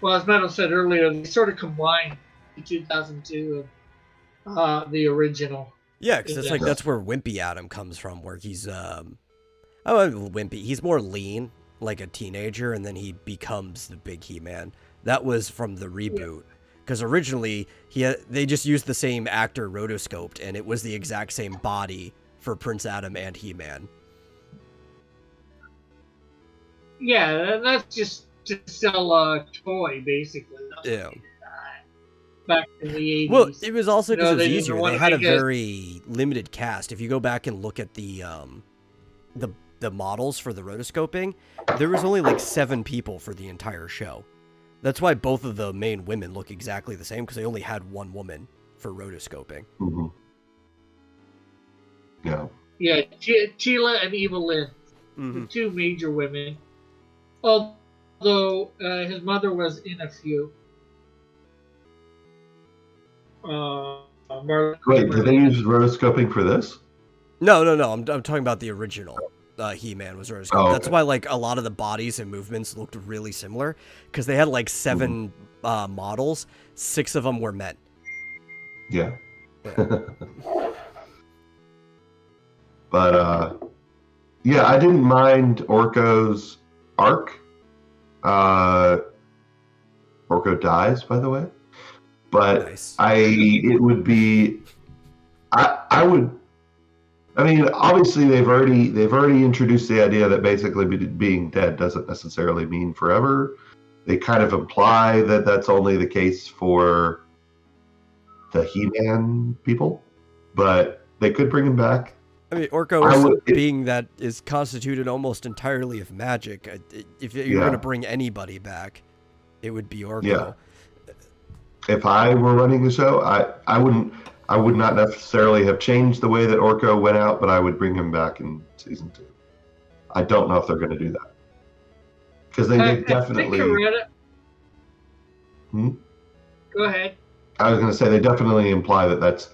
Well, as Metal said earlier, they sort of combined the 2002 and the original. Yeah, because Yeah. that's where Wimpy Adam comes from, where he's Wimpy. He's more lean, like a teenager, and then he becomes the big He-Man. That was from the reboot, because originally they just used the same actor rotoscoped, and it was the exact same body for Prince Adam and He-Man. Yeah, and that's just to sell a toy, basically. That's what Yeah. they did back in the 80s. Well, it was also because No, it was they didn't easier. wanna They had a make it- very limited cast. If you go back and look at the models for the rotoscoping, there was only like 7 people for the entire show. That's why both of the main women look exactly the same, because they only had one woman for rotoscoping. Hmm. Yeah. Yeah, Sheila and Eva Lynn, Mm-hmm. the two major women. Although his mother was in a few. Wait, did they use rotoscoping for this? No. I'm talking about the original. He-Man was rotoscoped. Oh, That's okay. why like a lot of the bodies and movements looked really similar, because they had like 7 models. 6 of them were men. Yeah. Yeah. But yeah, I didn't mind Orko's arc. Orko dies, by the way. But Nice. it would be, I would. I mean, obviously they've already introduced the idea that basically being dead doesn't necessarily mean forever. They kind of imply that that's only the case for the He-Man people, but they could bring him back. I mean, Orko is being that is constituted almost entirely of magic. If you're Yeah. going to bring anybody back, it would be Orko. Yeah. If I were running the show, I would not necessarily have changed the way that Orko went out, but I would bring him back in season 2. I don't know if they're going to do that, because they definitely. I think I read it. Hmm? Go ahead. I was going to say they definitely imply that that's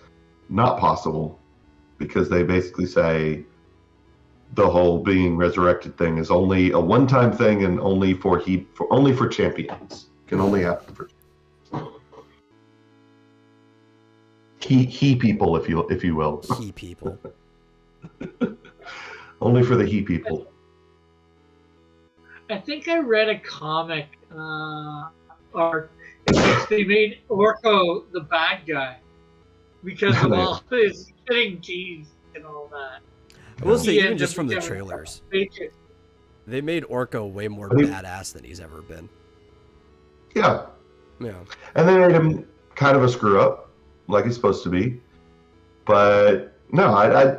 not possible, because they basically say the whole being resurrected thing is only a one-time thing and only for champions. Can only happen for he people, if you will. He people. Only for the he people. I think I read a comic arc in which they made Orko the bad guy because of all his hitting teeth and all that. I will say, He even ends just up from the becoming trailers, Patriot. they made Orko way more I mean- badass than he's ever been. Yeah, Yeah. and they made him kind of a screw up, like he's supposed to be. But no, I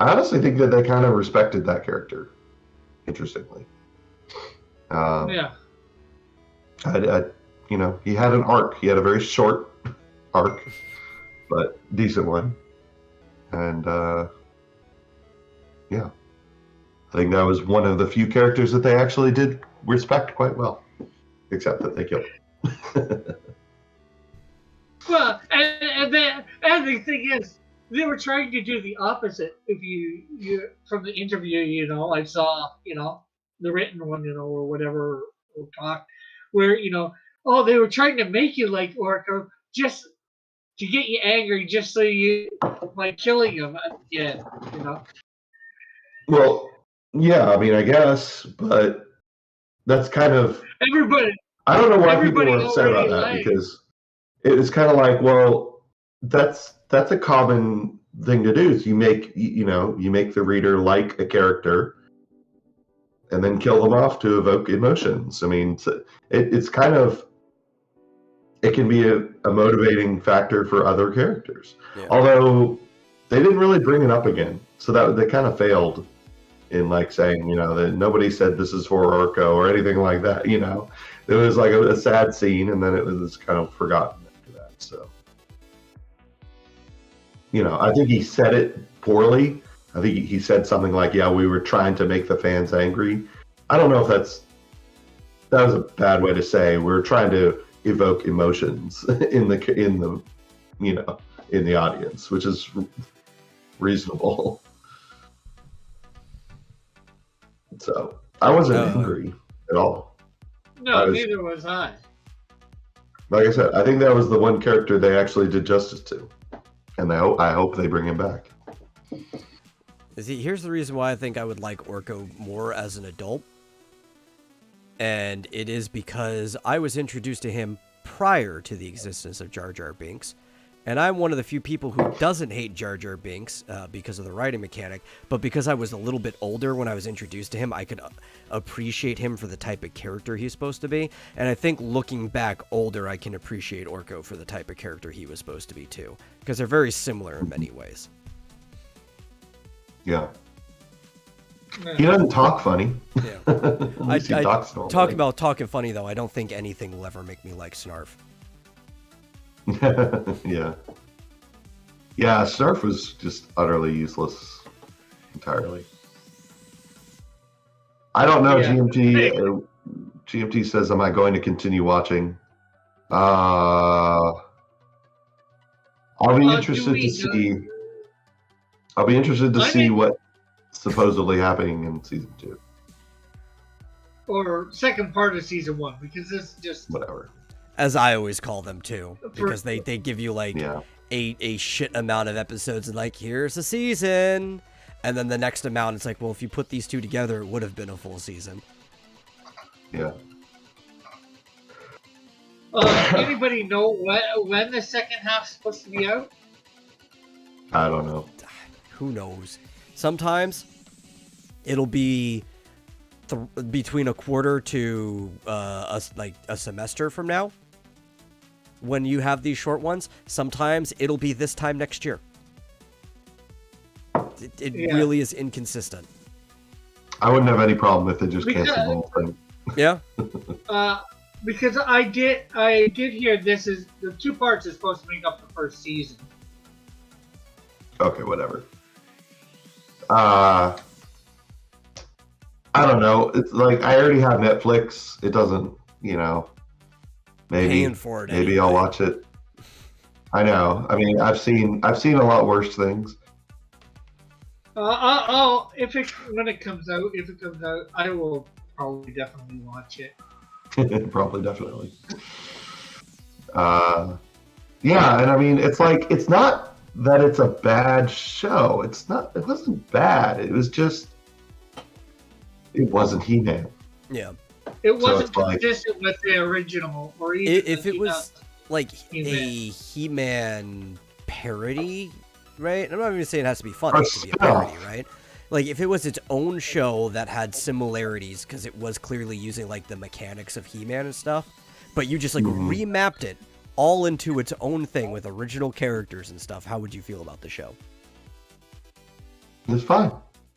honestly think that they kind of respected that character. Interestingly, Yeah. He had an arc. He had a very short arc, but decent one. And yeah, I think that was one of the few characters that they actually did respect quite well. except that they killed him. Well, and the thing is, they were trying to do the opposite. If you from the interview, I saw, the written one, or whatever, or talk, where they were trying to make you like Orko just to get you angry, just so you like killing him at the end. Well, yeah, I mean, I guess, but that's kind of Everybody. I don't know why people Everybody were upset about already that because it was kind of like, well, that's a common thing to do. Is you make the reader like a character, and then kill them off to evoke emotions. I mean, it's kind of it can be a motivating factor for other characters. Yeah. Although they didn't really bring it up again, so that they kind of failed in like saying, that nobody said this is for Orko or anything like that. It was like a sad scene, and then it was kind of forgotten after that. So, I think he said it poorly. I think he said something like, "Yeah, we were trying to make the fans angry." I don't know if that was a bad way to say. We were trying to evoke emotions in the audience, which is reasonable. So I wasn't angry at all. No, neither was I. Like I said, I think that was the one character they actually did justice to, and I hope they bring him back. See, here's the reason why I think I would like Orko more as an adult, and it is because I was introduced to him prior to the existence of Jar Jar Binks, and I'm one of the few people who doesn't hate Jar Jar Binks because of the writing mechanic, but because I was a little bit older when I was introduced to him, I could appreciate him for the type of character he's supposed to be, and I think looking back older, I can appreciate Orko for the type of character he was supposed to be too, because they're very similar in many ways. Yeah. He doesn't talk funny. Yeah. At least he talks normally. Talk about talking funny, though, I don't think anything will ever make me like Snarf. Yeah. Yeah, Snarf was just utterly useless entirely. I don't know, yeah. GMT says, am I going to continue watching? I'll be interested to see. I'll be interested to see what's supposedly happening in season 2. Or second part of season 1, because this is just whatever. As I always call them too, because they give you like a shit amount of episodes and like, here's a season, and then the next amount it's like, well, if you put these two together, it would have been a full season. Yeah. Anybody know when the second half's supposed to be out? I don't know. Who knows? Sometimes it'll be between a quarter to a semester from now when you have these short ones. Sometimes it'll be this time next year. It really is inconsistent. I wouldn't have any problem if they just canceled the whole thing. Yeah. Because I did hear this is the 2 parts is supposed to make up the first season. Okay, whatever. I don't know. It's like I already have Netflix. It doesn't, maybe paying for it. Maybe anyway. I'll watch it. I know. I mean, I've seen a lot worse things. When it comes out, I will probably definitely watch it. Probably definitely. Yeah, and I mean, it's like it's not that it's a bad show. It wasn't bad. It was just it wasn't He-Man. Yeah. It wasn't consistent with the original, or even if it was like He-Man. A He-Man parody, right? I'm not even saying it has to be funny to be a parody, right? Like if it was its own show that had similarities because it was clearly using like the mechanics of He-Man and stuff, but you just like remapped it all into its own thing with original characters and stuff, how would you feel about the show? It's fine.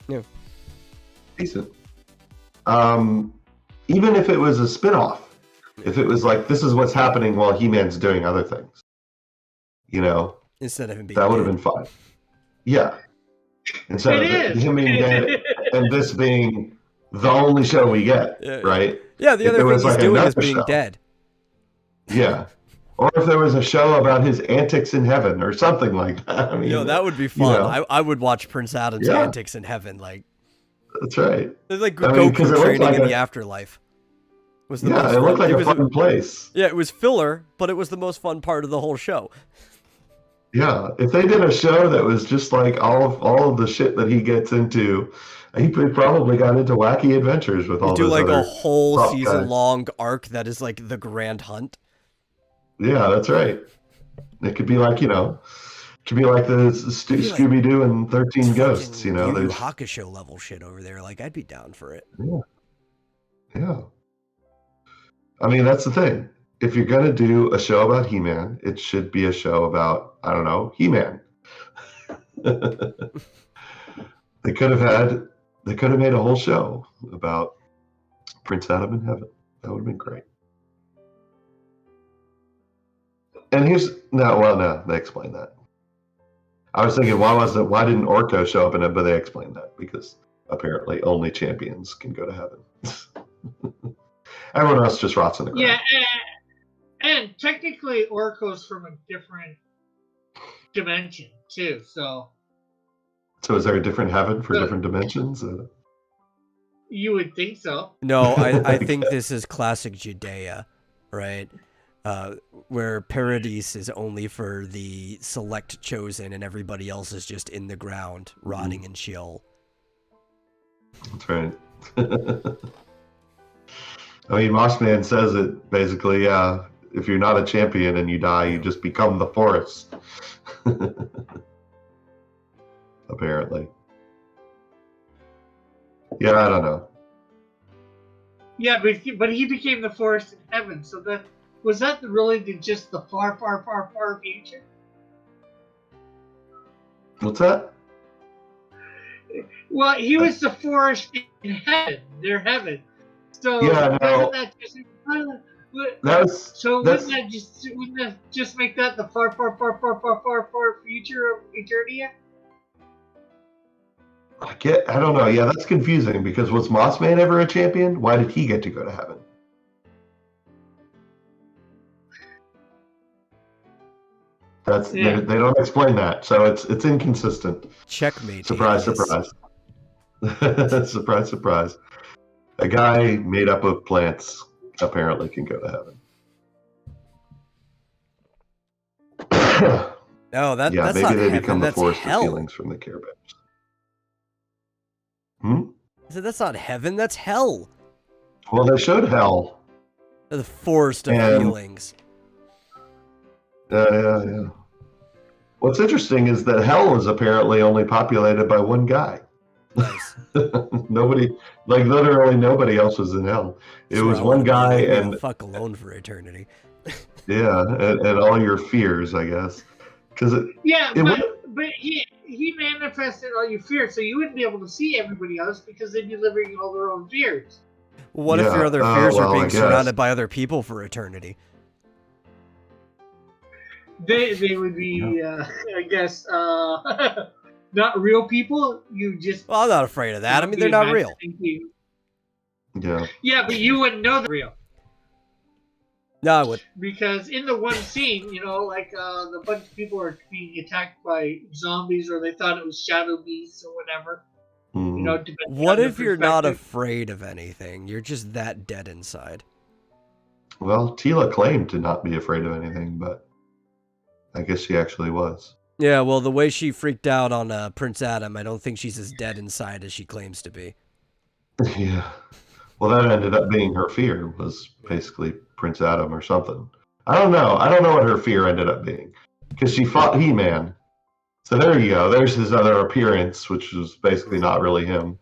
Yeah. Decent. Even if it was a spin-off, if it was like, this is what's happening while He-Man's doing other things, instead of him being that would have been fine. Yeah. Instead of him being dead and this being the only show we get, right? Yeah, the If other there thing was, he's like, doing is another being show. dead. Yeah. Or if there was a show about his antics in heaven or something like that. I mean, Yo, that would be you fun. know, I would watch Prince Adam's Yeah. antics in heaven. Like, that's right. it's like I mean, 'cause Goku it looked training like in a- the afterlife. Was the Yeah, most it looked fun. like It a was fun place. Yeah, it was filler, but it was the most fun part of the whole show. Yeah, if they did a show that was just like all of the shit that he gets into, he probably got into wacky adventures with You all do those like a other whole prop season guys. long arc that is like the Grand Hunt. Yeah, that's right. It could be like, it could be like the It'd be like- Scooby Doo and 13 It's Ghosts. fucking Yu Yu There's Hakusho level shit over there. Like, I'd be down for it. yeah. I mean, that's the thing. If you're gonna do a show about He-Man, it should be a show about, I don't know, He-Man. They could have made a whole show about Prince Adam in heaven. That would have been great. And no, they explained that. I was thinking, why didn't Orko show up in it? But they explained that because apparently only champions can go to heaven. Everyone else just rots in the ground. Yeah, and technically Orko's from a different dimension too. So So is there a different heaven for different dimensions? you would think so. No, I think this is classic Judea, right? Where Paradise is only for the select chosen and everybody else is just in the ground, rotting in Sheol. That's right. I mean, Mossman says it basically, if you're not a champion and you die, you just become the forest. Apparently. Yeah, I don't know. Yeah, but he became the forest in heaven. So was that really just the far, far, far, far future? What's that? Well, he was the forest in heaven, their heaven. So Yeah, no. doesn't that just That's wouldn't that just make that the far, far, far, far, far, far, far future of Eternia? I don't know. Yeah, that's confusing because was Mossman ever a champion? Why did he get to go to heaven? Yeah. They don't explain that, so it's inconsistent. Checkmate. Surprise, alias. surprise. Surprise, surprise. A guy made up of plants apparently can go to heaven. No, that's maybe not they heaven, become the that's forest of hell. feelings from the Care Bears. Hmm? I said, that's not heaven, that's hell. Well, they showed hell. The forest of And- feelings. Yeah. What's interesting is that hell is apparently only populated by one guy. Nice. Nobody, like literally nobody else was in hell. It Swear, was I one wanna be guy leaving the and fuck alone for eternity. yeah, and all your fears, I guess. Because Yeah, It but he manifested all your fears, so you wouldn't be able to see everybody else because they'd be living all their own fears. What if Yeah, your other fears well, are I being guess. surrounded by other people for eternity? They would be, I guess, not real people. You just Well, I'm not afraid of that. I mean, they're not real. yeah, Yeah, but you wouldn't know they're real No, I would. because in the one scene, like the bunch of people are being attacked by zombies, or they thought it was shadow beasts or whatever. Mhm. Depending What on the if you're not perspective. afraid of anything? You're just that dead inside. Well, Tila claimed to not be afraid of anything, but I guess she actually was. Yeah, well, the way she freaked out on Prince Adam, I don't think she's as dead inside as she claims to be. Yeah. Well, that ended up being her fear, was basically Prince Adam or something. I don't know. I don't know what her fear ended up being. Because she fought He-Man. So there you go. There's his other appearance, which was basically not really him.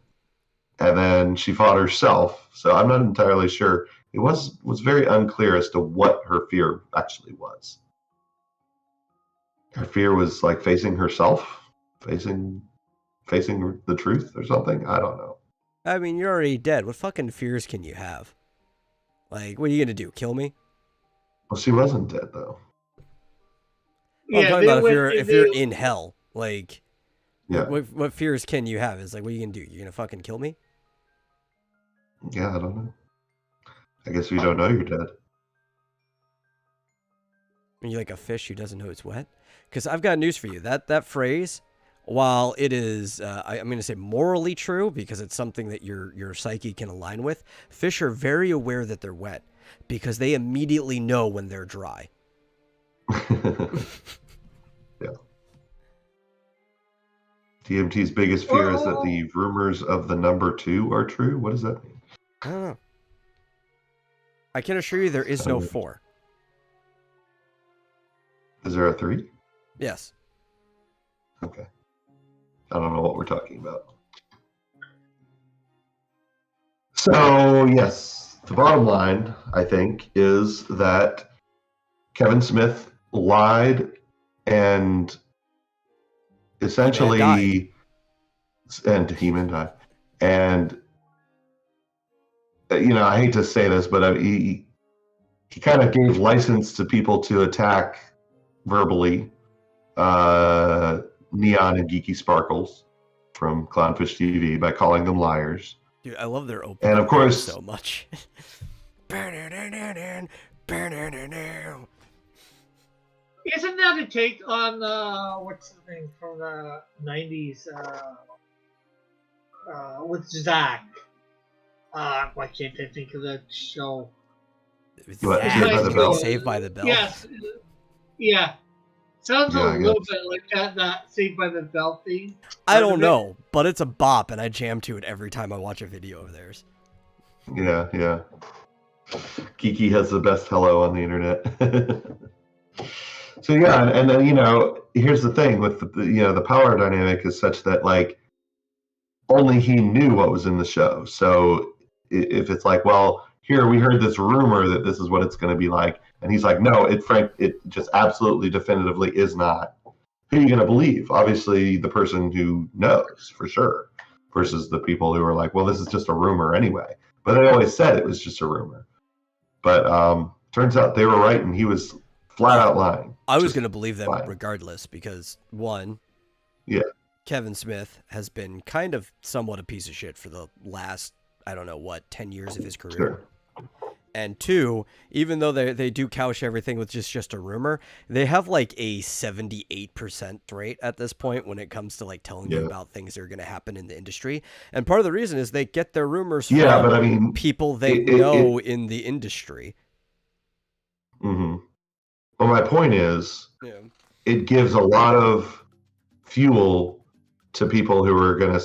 And then she fought herself. So I'm not entirely sure. It was very unclear as to what her fear actually was. Her fear was like facing herself, facing the truth or something. I don't know. I mean, you're already dead. What fucking fears can you have? Like, what are you gonna do? Kill me? Well, she wasn't dead though. Well, I'm talking they about went- if they- you're in hell. Like, Yeah. what fears can you have? It's like, what are you gonna do? You're gonna fucking kill me? Yeah, I don't know. I guess we don't know you're dead. Are you like a fish who doesn't know it's wet? Because I've got news for you. That phrase, while it is, I'm going to say morally true because it's something that your psyche can align with, fish are very aware that they're wet because they immediately know when they're dry. Yeah. DMT's biggest fear is that the rumors of the number 2 are true. What does that mean? I don't know. I can assure you there is no 4. Is there a 3? Yes. Okay. I don't know what we're talking about. So, yes, the bottom line, I think, is that Kevin Smith lied and essentially, and He-Man died. And, you know, I hate to say this, but he kind of gave license to people to attack verbally Neon and Geeky Sparkles from Clownfish TV by calling them liars. Dude, I love their opening. And of course, so much. Isn't that a take on what's the thing from the '90s with Zach? Why can't I think of that show? What, Saved by the Bell? Yes. Yeah. Sounds Yeah, a little bit like that Saved by the Bell theme. I don't know, but it's a bop, and I jam to it every time I watch a video of theirs. Yeah, yeah. Geeky has the best hello on the internet. So yeah, and then, you know, here's the thing with the power dynamic is such that like only he knew what was in the show. So if it's like, well, here we heard this rumor that this is what it's going to be like, and he's like, no, it just absolutely definitively is not. Who are you going to believe? Obviously, the person who knows for sure, versus the people who are like, well, this is just a rumor anyway. But they always said it was just a rumor. But turns out they were right, and he was flat out lying. I was going to believe them regardless because, one, Kevin Smith has been kind of somewhat a piece of shit for the last, 10 years of his career. Sure. And two, even though they do couch everything with just a rumor, they have like a 78% rate at this point when it comes to like telling you about things that are going to happen in the industry. And part of the reason is they get their rumors from people they know in the industry. Mm-hmm. But my point is, it gives a lot of fuel to people who are going to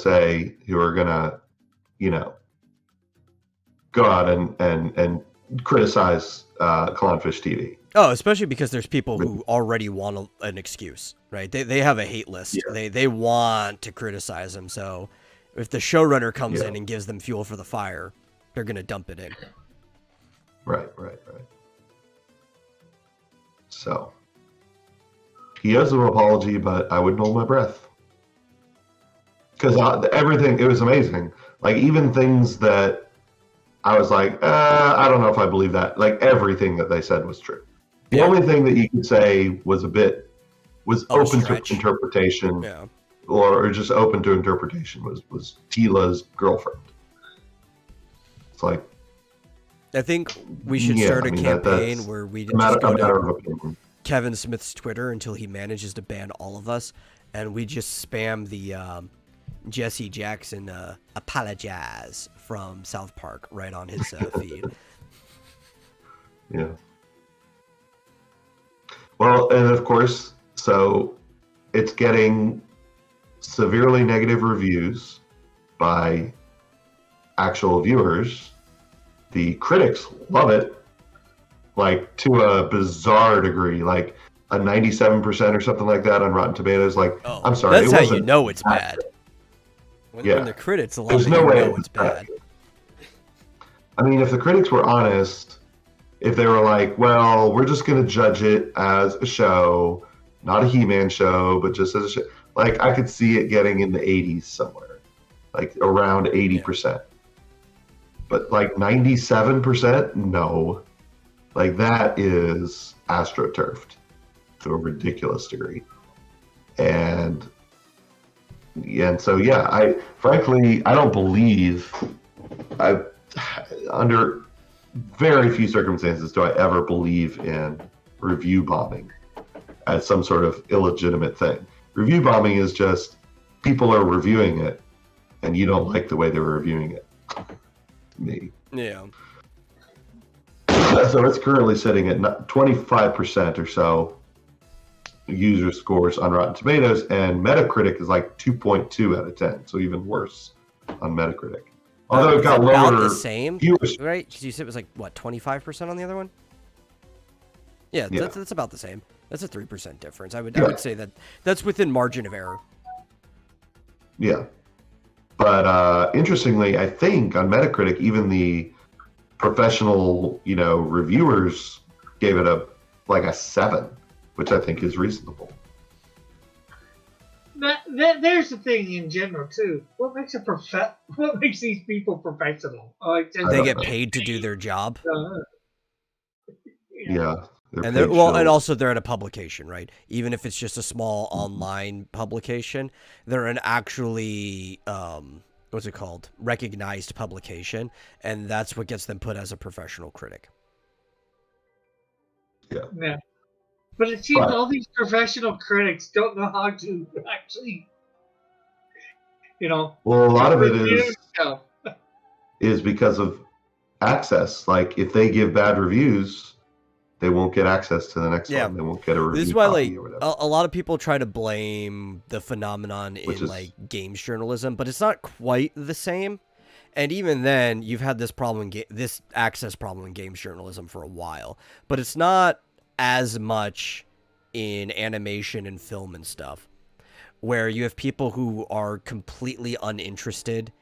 go out and criticize Clownfish TV. Oh, especially because there's people who already want an excuse, right? They have a hate list. Yeah. They want to criticize them. So if the showrunner comes in and gives them fuel for the fire, they're going to dump it in. Right. So he owes an apology, but I wouldn't hold my breath. Because everything, it was amazing. Like, even things that I was like, I don't know if I believe that. Like, everything that they said was true. The only thing that you could say was open to interpretation, or just open to interpretation was Tila's girlfriend. It's like, I think we should start a campaign where we just go to Kevin Smith's Twitter until he manages to ban all of us, and we just spam the Jesse Jackson apologize from South Park right on his feed. Yeah. Well, and of course, so it's getting severely negative reviews by actual viewers. The critics love it, like to a bizarre degree, like a 97% or something like that on Rotten Tomatoes. Like, I'm sorry, that's how you know it's bad. When the critics love it, you know it's bad. I mean, if the critics were honest, if they were like, well, we're just going to judge it as a show, not a He-Man show, but just as a show, like, I could see it getting in the 80s somewhere, like around 80%. Yeah. But like 97%, no. Like, that is astroturfed to a ridiculous degree. And so, I don't believe under very few circumstances do I ever believe in review bombing as some sort of illegitimate thing. Review bombing is just people are reviewing it and you don't like the way they were reviewing it. Me. Yeah. So it's currently sitting at 25% or so user scores on Rotten Tomatoes, and Metacritic is like 2.2 out of 10, so even worse on Metacritic. Although it got about lower the same, viewers. right? Because you said it was like, what, 25% on the other one? Yeah, Yeah. That's about the same. That's a 3% difference. I would say that's within margin of error. Yeah. But interestingly, I think on Metacritic, even the professional, reviewers gave it a 7, which I think is reasonable. There's the thing in general too. What makes these people professional? They get paid to do their job. Yeah. And and also they're at a publication, right? Even if it's just a small online publication, they're an actually what's it called? Recognized publication, and that's what gets them put as a professional critic. Yeah. But it seems all these professional critics don't know how to actually, Well, a lot of it is because of access. Like, if they give bad reviews, they won't get access to the next one. They won't get a review. This is why, copy or whatever. a lot of people try to blame the phenomenon in games journalism, but it's not quite the same. And even then, you've had this problem, this access problem in games journalism for a while, but it's not as much in animation and film and stuff, where you have people who are completely uninterested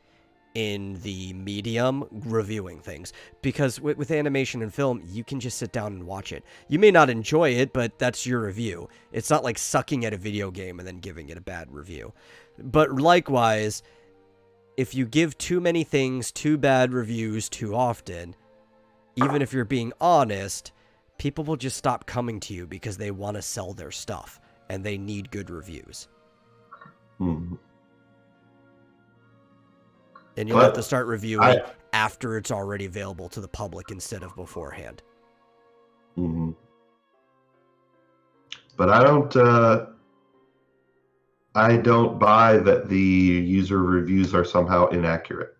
in the medium reviewing things, because with animation and film, you can just sit down and watch it. You may not enjoy it, but that's your review. It's not like sucking at a video game and then giving it a bad review. But likewise, if you give too many things too bad reviews too often, even if you're being honest, people will just stop coming to you because they want to sell their stuff and they need good reviews. Mm-hmm. And you'll have to start reviewing after it's already available to the public instead of beforehand. Mm-hmm. But I don't buy that the user reviews are somehow inaccurate.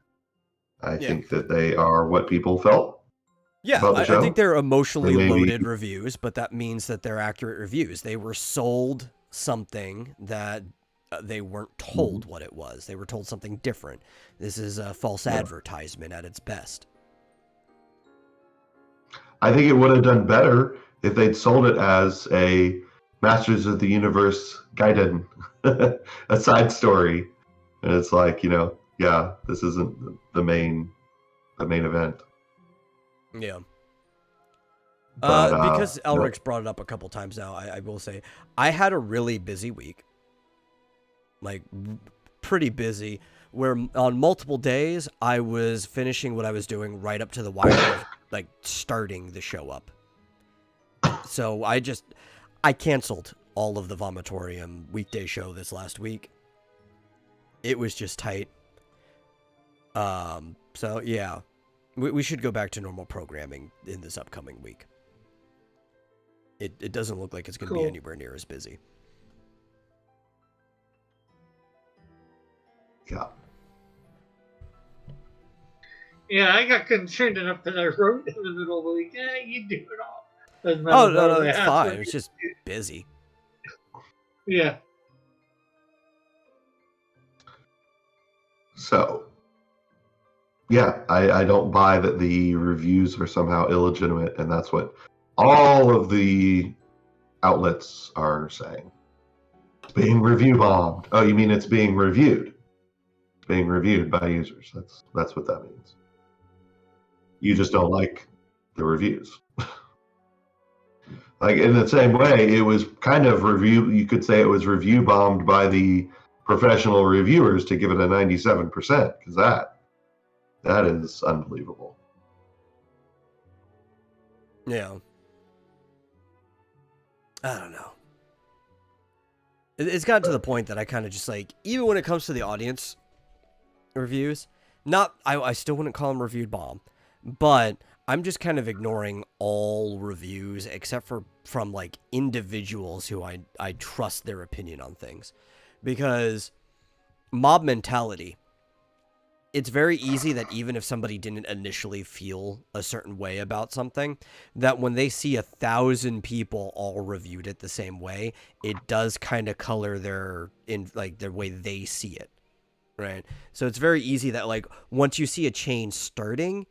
I think that they are what people felt. Yeah, I think they're emotionally loaded reviews, but that means that they're accurate reviews. They were sold something that they weren't told what it was. They were told something different. This is a false advertisement at its best. I think it would have done better if they'd sold it as a Masters of the Universe Gaiden, a side story. And it's like, this isn't the main event. Yeah. Because Elric's brought it up a couple times now, I will say, I had a really busy week. Like, pretty busy, where on multiple days, I was finishing what I was doing right up to the wire of, like, starting the show up. So I canceled all of the Vomitorium weekday show this last week. It was just tight. So, yeah. We should go back to normal programming in this upcoming week. It doesn't look like it's going to be anywhere near as busy. Yeah. Yeah, I got concerned enough that I wrote in the middle of the week. Yeah, you do it all. Oh, no, it's fine. It's just busy. Yeah. So, yeah, I don't buy that the reviews are somehow illegitimate, and that's what all of the outlets are saying. It's being review bombed. Oh, you mean it's being reviewed? It's being reviewed by users. That's what that means. You just don't like the reviews. Like, in the same way, it was kind of you could say it was review bombed by the professional reviewers to give it a 97%, because that is unbelievable. Yeah. I don't know. It's gotten to the point that I kind of just like, even when it comes to the audience reviews, I still wouldn't call them reviewed bomb, but I'm just kind of ignoring all reviews except for from like individuals who I trust their opinion on things. Because mob mentality, it's very easy that even if somebody didn't initially feel a certain way about something, that when they see 1,000 people all reviewed it the same way, it does kind of color their way they see it, right? So it's very easy that like once you see a chain starting,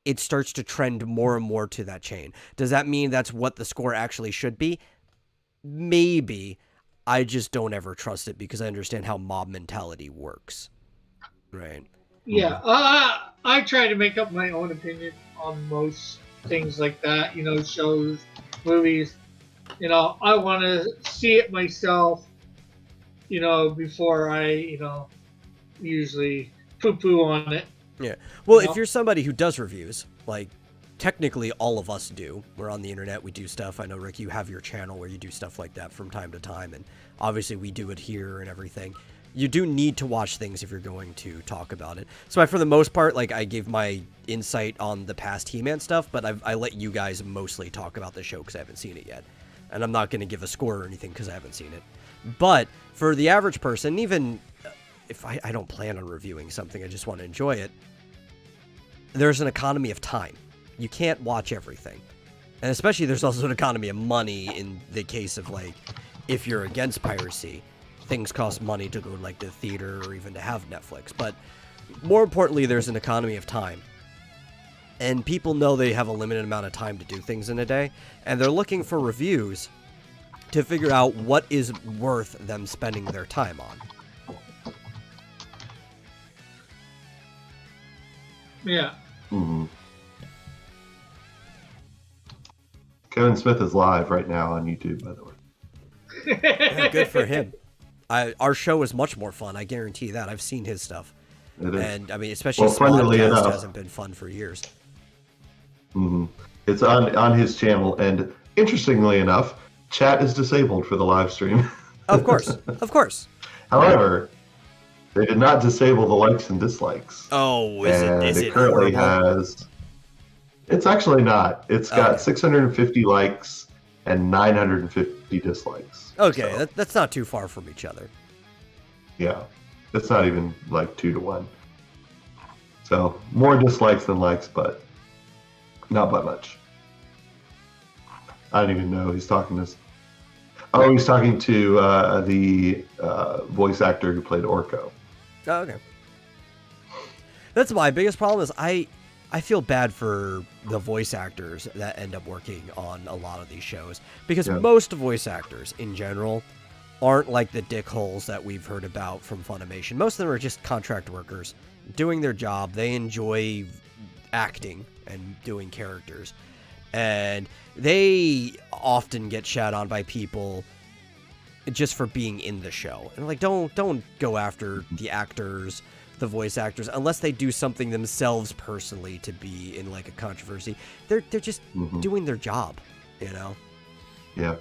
it starts to trend more and more to that chain. Does that mean that's what the score actually should be? Maybe. I just don't ever trust it because I understand how mob mentality works. Right. Yeah, I try to make up my own opinion on most things like that. You know, shows, movies. You know, I want to see it myself. You know, before I, usually poo-poo on it. Yeah. Well, if you're somebody who does reviews, like technically all of us do. We're on the internet. We do stuff. I know, Rick, you have your channel where you do stuff like that from time to time, and obviously we do it here and everything. You do need to watch things if you're going to talk about it. So for the most part, like I gave my insight on the past He-Man stuff, but I let you guys mostly talk about the show because I haven't seen it yet. And I'm not going to give a score or anything because I haven't seen it. But for the average person, even if I don't plan on reviewing something, I just want to enjoy it, there's an economy of time. You can't watch everything. And especially there's also an economy of money in the case of like, if you're against piracy, things cost money to go like to the theater or even to have Netflix. But more importantly, there's an economy of time. And people know they have a limited amount of time to do things in a day. And they're looking for reviews to figure out what is worth them spending their time on. Yeah. Mm-hmm. Kevin Smith is live right now on YouTube, by the way. Yeah, good for him. Our show is much more fun. I guarantee that. I've seen his stuff. It is. And I mean, especially funnily Smodcast enough, hasn't been fun for years. Mm-hmm. It's on his channel, and interestingly enough, chat is disabled for the live stream. Of course. Of course. However, they did not disable the likes and dislikes. Oh, and is it it currently horrible? has. It's actually not. It's got Okay. 650 likes and 950 dislikes. Okay, So, that's not too far from each other. yeah, it's not even like 2 to 1. So more dislikes than likes, but not by much. I don't even know he's talking to. Oh, he's talking to the voice actor who played Orko. Oh, okay. That's my biggest problem is I feel bad for the voice actors that end up working on a lot of these shows because most voice actors in general aren't like the dickholes that we've heard about from Funimation. Most of them are just contract workers doing their job. They enjoy acting and doing characters, and they often get shat on by people just for being in the show. And like, don't go after the actors, the voice actors, unless they do something themselves personally to be in like a controversy. They're just doing their job, you know? Yeah.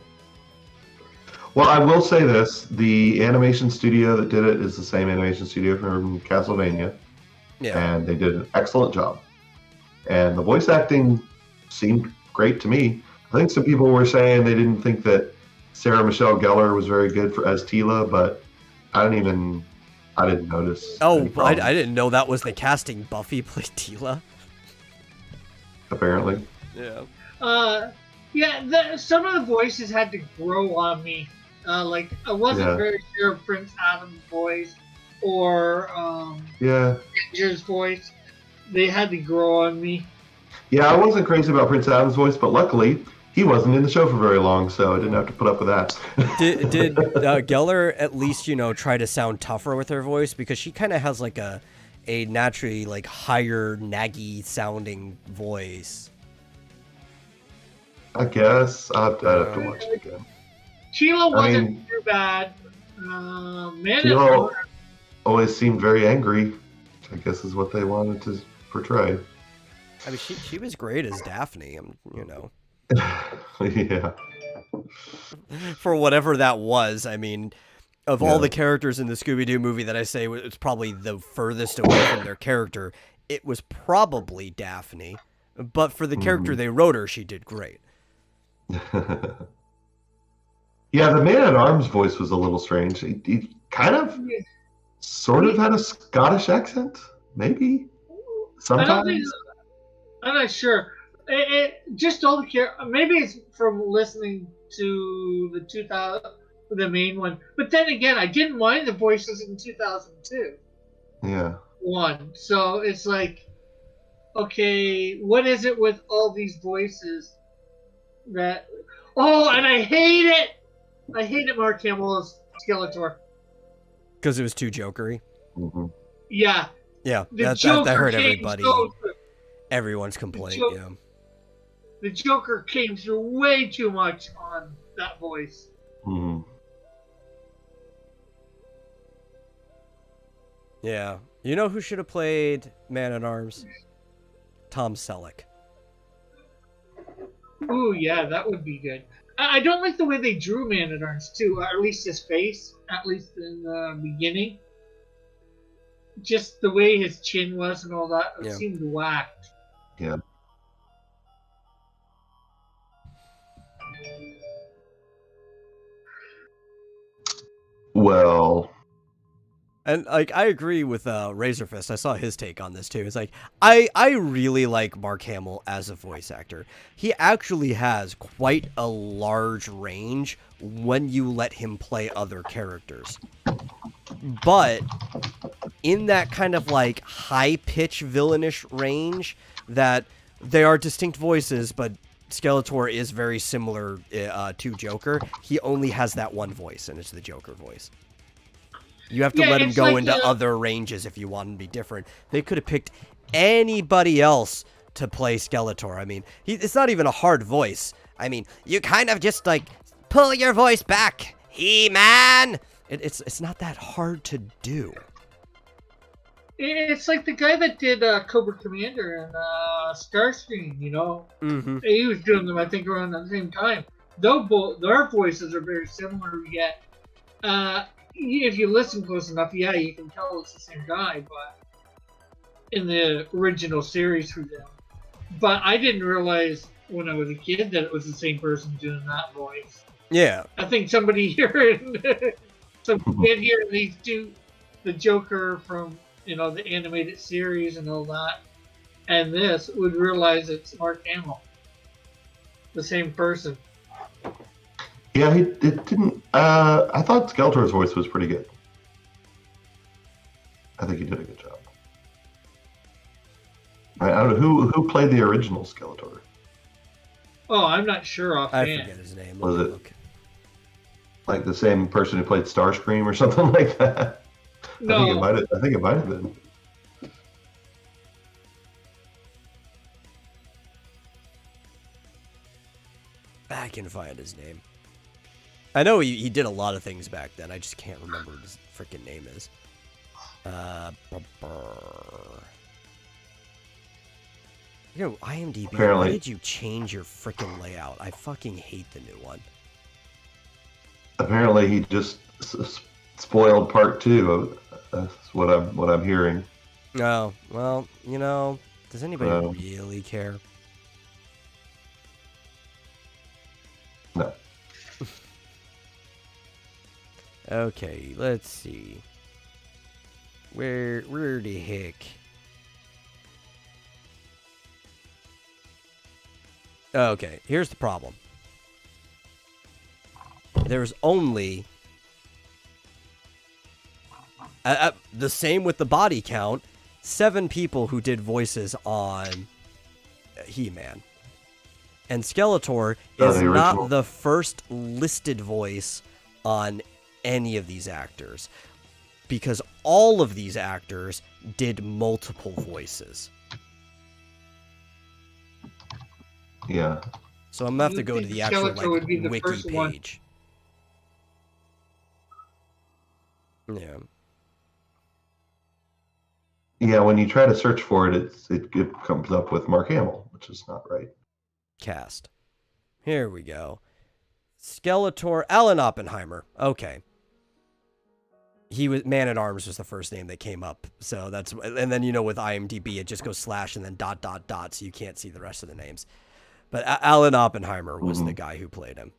Well, I will say this: the animation studio that did it is the same animation studio from Castlevania, and they did an excellent job. And the voice acting seemed great to me. I think some people were saying they didn't think that Sarah Michelle Gellar was very good as Tila, but I didn't notice. Oh, I didn't know that was the casting. Buffy played Tila. Apparently. Yeah. Some of the voices had to grow on me. Like I wasn't very sure of Prince Adam's voice or Ginger's voice. They had to grow on me. Yeah, I wasn't crazy about Prince Adam's voice, but luckily he wasn't in the show for very long, so I didn't have to put up with that. Did Geller at least, try to sound tougher with her voice? Because she kind of has like a naturally like higher, naggy sounding voice. I guess I'd have to watch it again. Tila wasn't too bad. Tila always seemed very angry, which I guess is what they wanted to portray. I mean, she was great as Daphne, Yeah. For whatever that was, I mean, of all the characters in the Scooby-Doo movie that I say was probably the furthest away from their character, it was probably Daphne. But for the character they wrote her, she did great. Yeah, the Man-at-Arms voice was a little strange. He kind of, sort of had a Scottish accent, maybe. I don't think. Sometimes. I'm not sure. Just don't care. Maybe it's from listening to the 2000, the main one. But then again, I didn't mind the voices in 2002 Yeah. one. So it's like, okay, what is it with all these voices that? Oh, and I hate it. I hated Mark Hamill as Skeletor. Because it was too jokery. Mm-hmm. Yeah. Yeah, The that Joker hurt came everybody. so- Everyone's complaint, Joker- yeah. The Joker came through way too much on that voice. Mm-hmm. Yeah. You know who should have played Man-at-Arms? Tom Selleck. Ooh, yeah, that would be good. I don't like the way they drew Man-at-Arms, too, at least his face, at least in the beginning. Just the way his chin was and all that, it seemed whacked. Yeah. Well, And like I agree with Razorfist. I saw his take on this too. It's like I really like Mark Hamill as a voice actor. He actually has quite a large range when you let him play other characters. But in that kind of like high pitch villainish range that they are distinct voices, but Skeletor is very similar to Joker. He only has that one voice, and it's the Joker voice. You have to let him go into other ranges if you want him to be different. They could have picked anybody else to play Skeletor. I mean, it's not even a hard voice. I mean, you kind of just like pull your voice back, He-Man. It's not that hard to do. It's like the guy that did Cobra Commander and Starscream, you know? Mm-hmm. He was doing them, I think, around the same time. Though their voices are very similar, yet if you listen close enough, yeah, you can tell it's the same guy, but in the original series for them. But I didn't realize when I was a kid that it was the same person doing that voice. Yeah. I think somebody here, some kid here, these two, the Joker from, you know, the animated series and all that, and this would realize it's Mark Hamill, the same person. yeah, it didn't. I thought Skeletor's voice was pretty good. I think he did a good job. I don't know who played the original Skeletor. Oh, I'm not sure I offhand. forget his name. Was Let me it- look. Like the same person who played Starscream or something like that. No, I think it might have been. I can find his name. I know he did a lot of things back then. I just can't remember what his freaking name is. You know, IMDb, why Apparently. did you change your freaking layout? I fucking hate the new one. Apparently, he just spoiled part 2. That's what I'm hearing. Oh, well, you know, does anybody really care? No. Okay, let's see. Where the heck? Okay, here's the problem. There's only the same with the body count. 7 people who did voices on He-Man. And Skeletor is the original. not the first listed voice on any of these actors. Because all of these actors did multiple voices. Yeah. So I'm going to have to go to the actual Skeletor would be the wiki first one. page. Yeah. Yeah, when you try to search for it, it comes up with Mark Hamill, which is not right. Cast. Here we go. Skeletor, Alan Oppenheimer. Okay. Man at Arms was the first name that came up. So that's, and then, with IMDb, it just goes / and then ... so you can't see the rest of the names. But Alan Oppenheimer was the guy who played him.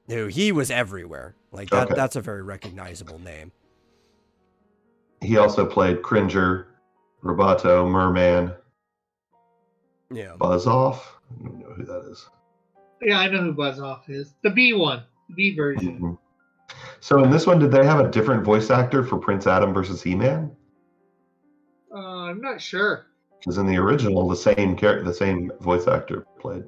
He was everywhere. Like that. Okay. That's a very recognizable name. He also played Cringer, Roboto, Merman, Yeah. Buzz Off. I don't know who that is. Yeah, I know who Buzz Off is. The B one, the B version. Mm-hmm. So in this one, did they have a different voice actor for Prince Adam versus He-Man? I'm not sure. Because in the original, the same voice actor played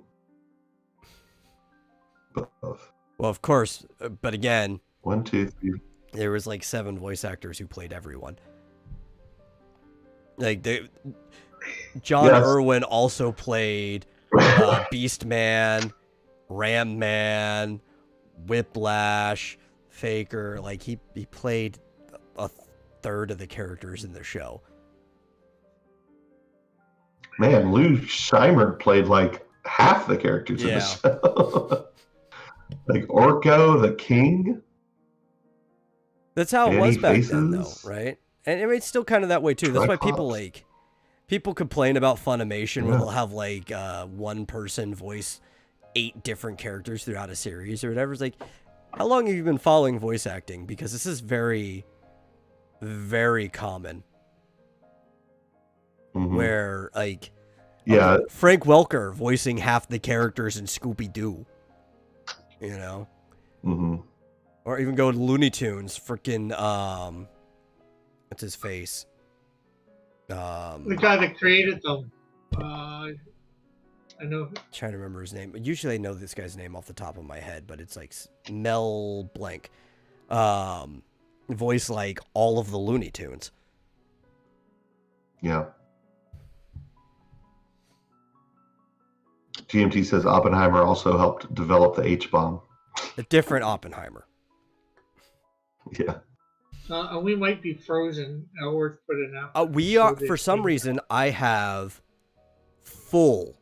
both. Well, of course, but again, 1, 2, 3. there was like 7 voice actors who played everyone. Like John Irwin also played Beast Man, Ram Man, Whiplash, Faker. Like he played a third of the characters in the show. Man, Lou Scheimer played like half the characters in the show. Like Orko the King. That's how it was back then, though, Faces. right? And I mean, it's still kind of that way too. That's why people complain about Funimation where they'll have like one person voice 8 different characters throughout a series or whatever. It's like, how long have you been following voice acting? Because this is very, very common. Mm-hmm. Where like Frank Welker voicing half the characters in Scooby-Doo, Mm-hmm. or even go to Looney Tunes, freaking what's his face, The guy that created them. I know. Trying to remember his name. Usually I know this guy's name off the top of my head, but it's like Mel Blanc, voice like all of the Looney Tunes. Yeah. GMT says Oppenheimer also helped develop the H-bomb. A different Oppenheimer. Yeah. And we might be frozen. Worth putting out. We are, for some reason, I have full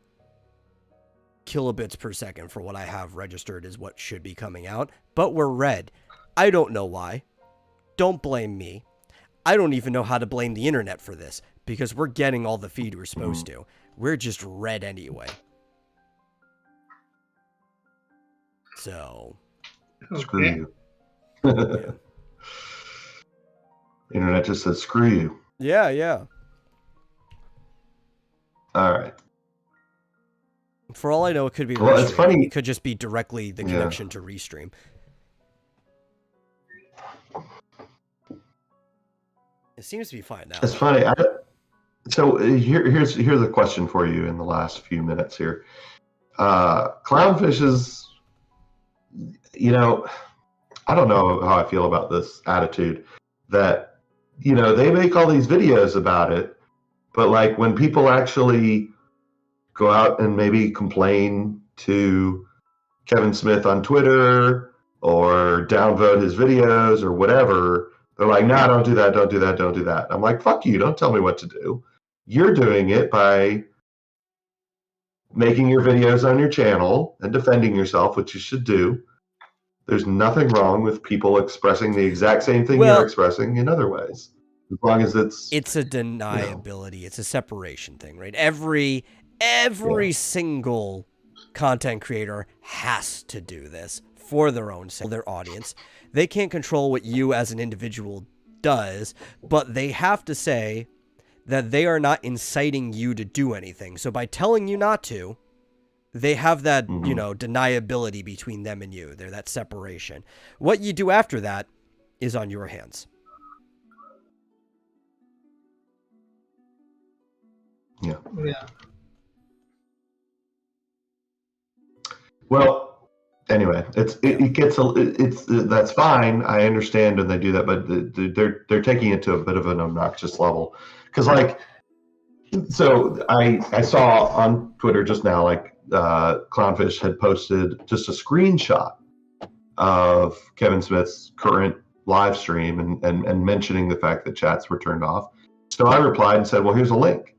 kilobits per second for what I have registered as what should be coming out, but we're red. I don't know why. Don't blame me. I don't even know how to blame the internet for this, because we're getting all the feed we're supposed to. We're just red anyway. So, Screw you. yeah. Internet just says screw you. Yeah. All right. For all I know, it could be Well, Restream. it's funny. It could just be directly the connection to Restream. It seems to be fine now. It's funny. So here's a question for you in the last few minutes here. Clownfish is, I don't know how I feel about this attitude that, they make all these videos about it, but like when people actually go out and maybe complain to Kevin Smith on Twitter or downvote his videos or whatever, they're like, no, don't do that, don't do that, don't do that. I'm like, fuck you, don't tell me what to do. You're doing it by making your videos on your channel and defending yourself, which you should do. There's nothing wrong with people expressing the exact same thing you're expressing in other ways, as long as it's a deniability. It's a separation thing, right? Every single content creator has to do this for their own sake, their audience. They can't control what you as an individual does, but they have to say that they are not inciting you to do anything. So by telling you not to, they have that, deniability between them and you. They're that separation. What you do after that is on your hands. Yeah. Yeah. Well, anyway, it's that's fine. I understand when they do that, but they're taking it to a bit of an obnoxious level. Because so I saw on Twitter just now, Clownfish had posted just a screenshot of Kevin Smith's current live stream and mentioning the fact that chats were turned off. So I replied and said, well, here's a link.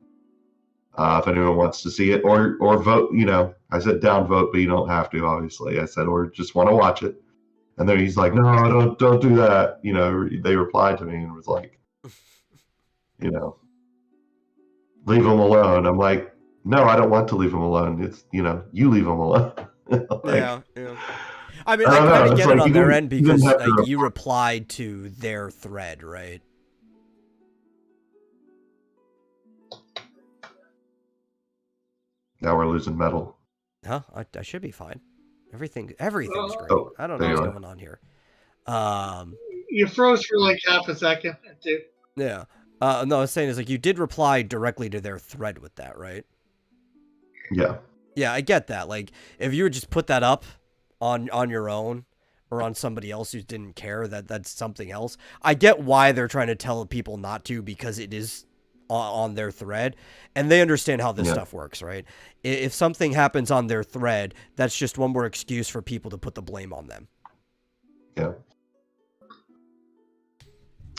If anyone wants to see it or vote, I said downvote, but you don't have to, obviously. I said, or just want to watch it. And then he's like, no, don't do that. You know, they replied to me and was like, you know, leave him alone. I'm like, no, I don't want to leave him alone. It's, you know, you leave him alone. Yeah. I mean, I I don't kind know, of it's get like it on you their didn't- end you didn't because have to like you replied to their thread, right? Now we're losing metal. Huh? I should be fine. Everything's great. Oh, I don't there know you what's are. going on here. You froze for like half a second, too. Yeah. No, I was saying is like you did reply directly to their thread with that, right? Yeah. Yeah, I get that. Like if you would just put that up on your own or on somebody else who didn't care, that's something else. I get why they're trying to tell people not to because it is on their thread and they understand how this stuff works, right? If something happens on their thread, that's just one more excuse for people to put the blame on them. Yeah.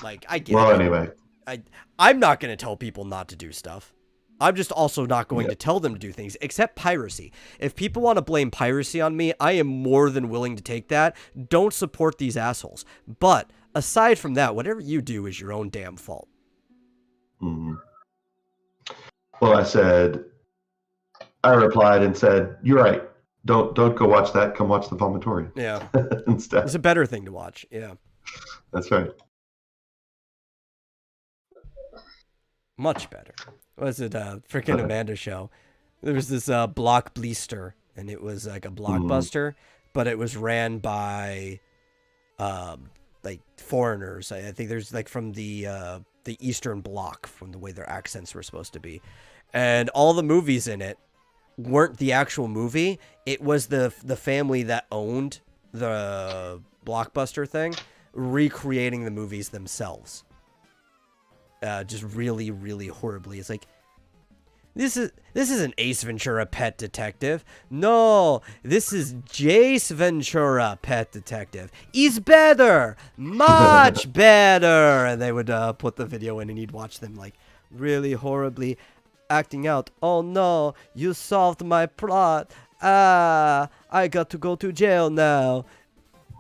Like I get Well, it. anyway. I'm not going to tell people not to do stuff. I'm just also not going to tell them to do things, except piracy. If people want to blame piracy on me, I am more than willing to take that. Don't support these assholes. But aside from that, whatever you do is your own damn fault. Mm-hmm. Well, I replied and said, you're right. Don't go watch that. Come watch the Vomitorium. Yeah. Instead. It's a better thing to watch. Yeah. That's right. Much better. Was it freaking Amanda show? There was this block bleaster, and it was like a blockbuster, but it was ran by like foreigners. I think there's like from the Eastern Bloc, from the way their accents were supposed to be, and all the movies in it weren't the actual movie. It was the family that owned the Blockbuster thing recreating the movies themselves. Just really, really horribly. It's like, this is an Ace Ventura Pet Detective. No, this is Jace Ventura Pet Detective. He's better, much better. And they would put the video in, and you'd watch them like really horribly acting out. Oh no, you solved my plot. I got to go to jail now.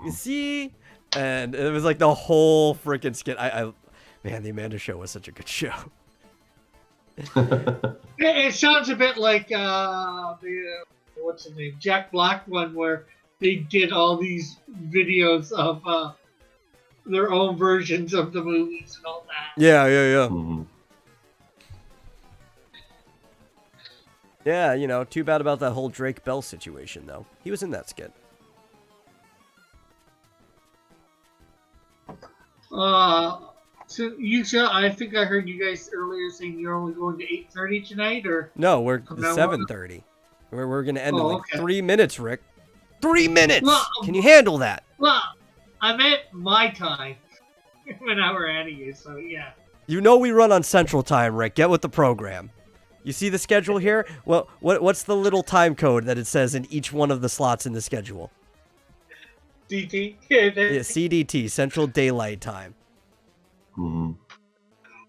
You see? And it was like the whole freaking skit. Man, the Amanda Show was such a good show. It sounds a bit like what's his name, Jack Black one, where they did all these videos of their own versions of the movies and all that. Yeah. Mm-hmm. Yeah, you know, too bad about that whole Drake Bell situation, though. He was in that skit. So you said, I think I heard you guys earlier saying you're only going to 8:30 tonight, or No, we're From now on? 7:30. We're gonna end in Oh, like okay. 3 minutes, Rick. 3 minutes. Well, Can you handle that? well, I meant my time when I were adding you. So yeah. You know we run on Central Time, Rick. Get with the program. You see the schedule here? Well, what's the little time code that it says in each one of the slots in the schedule? DT. Yeah, CDT, Central Daylight Time. Mm-hmm.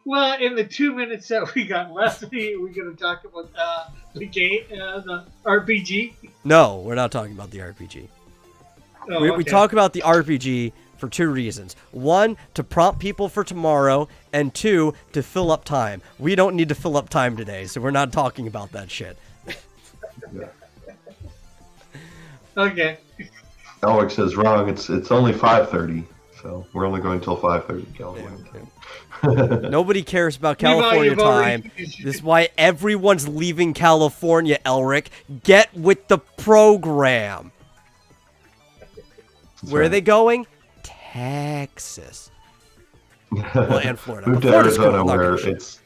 Well, in the 2 minutes that we got left, we're going to talk about the game, the RPG. No, we're not talking about the RPG. Oh, We okay. talk about the RPG for two reasons. One, to prompt people for tomorrow, and two, to fill up time. We don't need to fill up time today, so we're not talking about that shit. Okay. Alex is wrong. It's only 5:30, so we're only going till 5:30 California time. Nobody cares about You've California already- time. This is why everyone's leaving California, Elric. Get with the program. Where are they going? Texas. Well, and Florida. Move But to Florida's cool, Arizona, I'm not where gonna shit. it's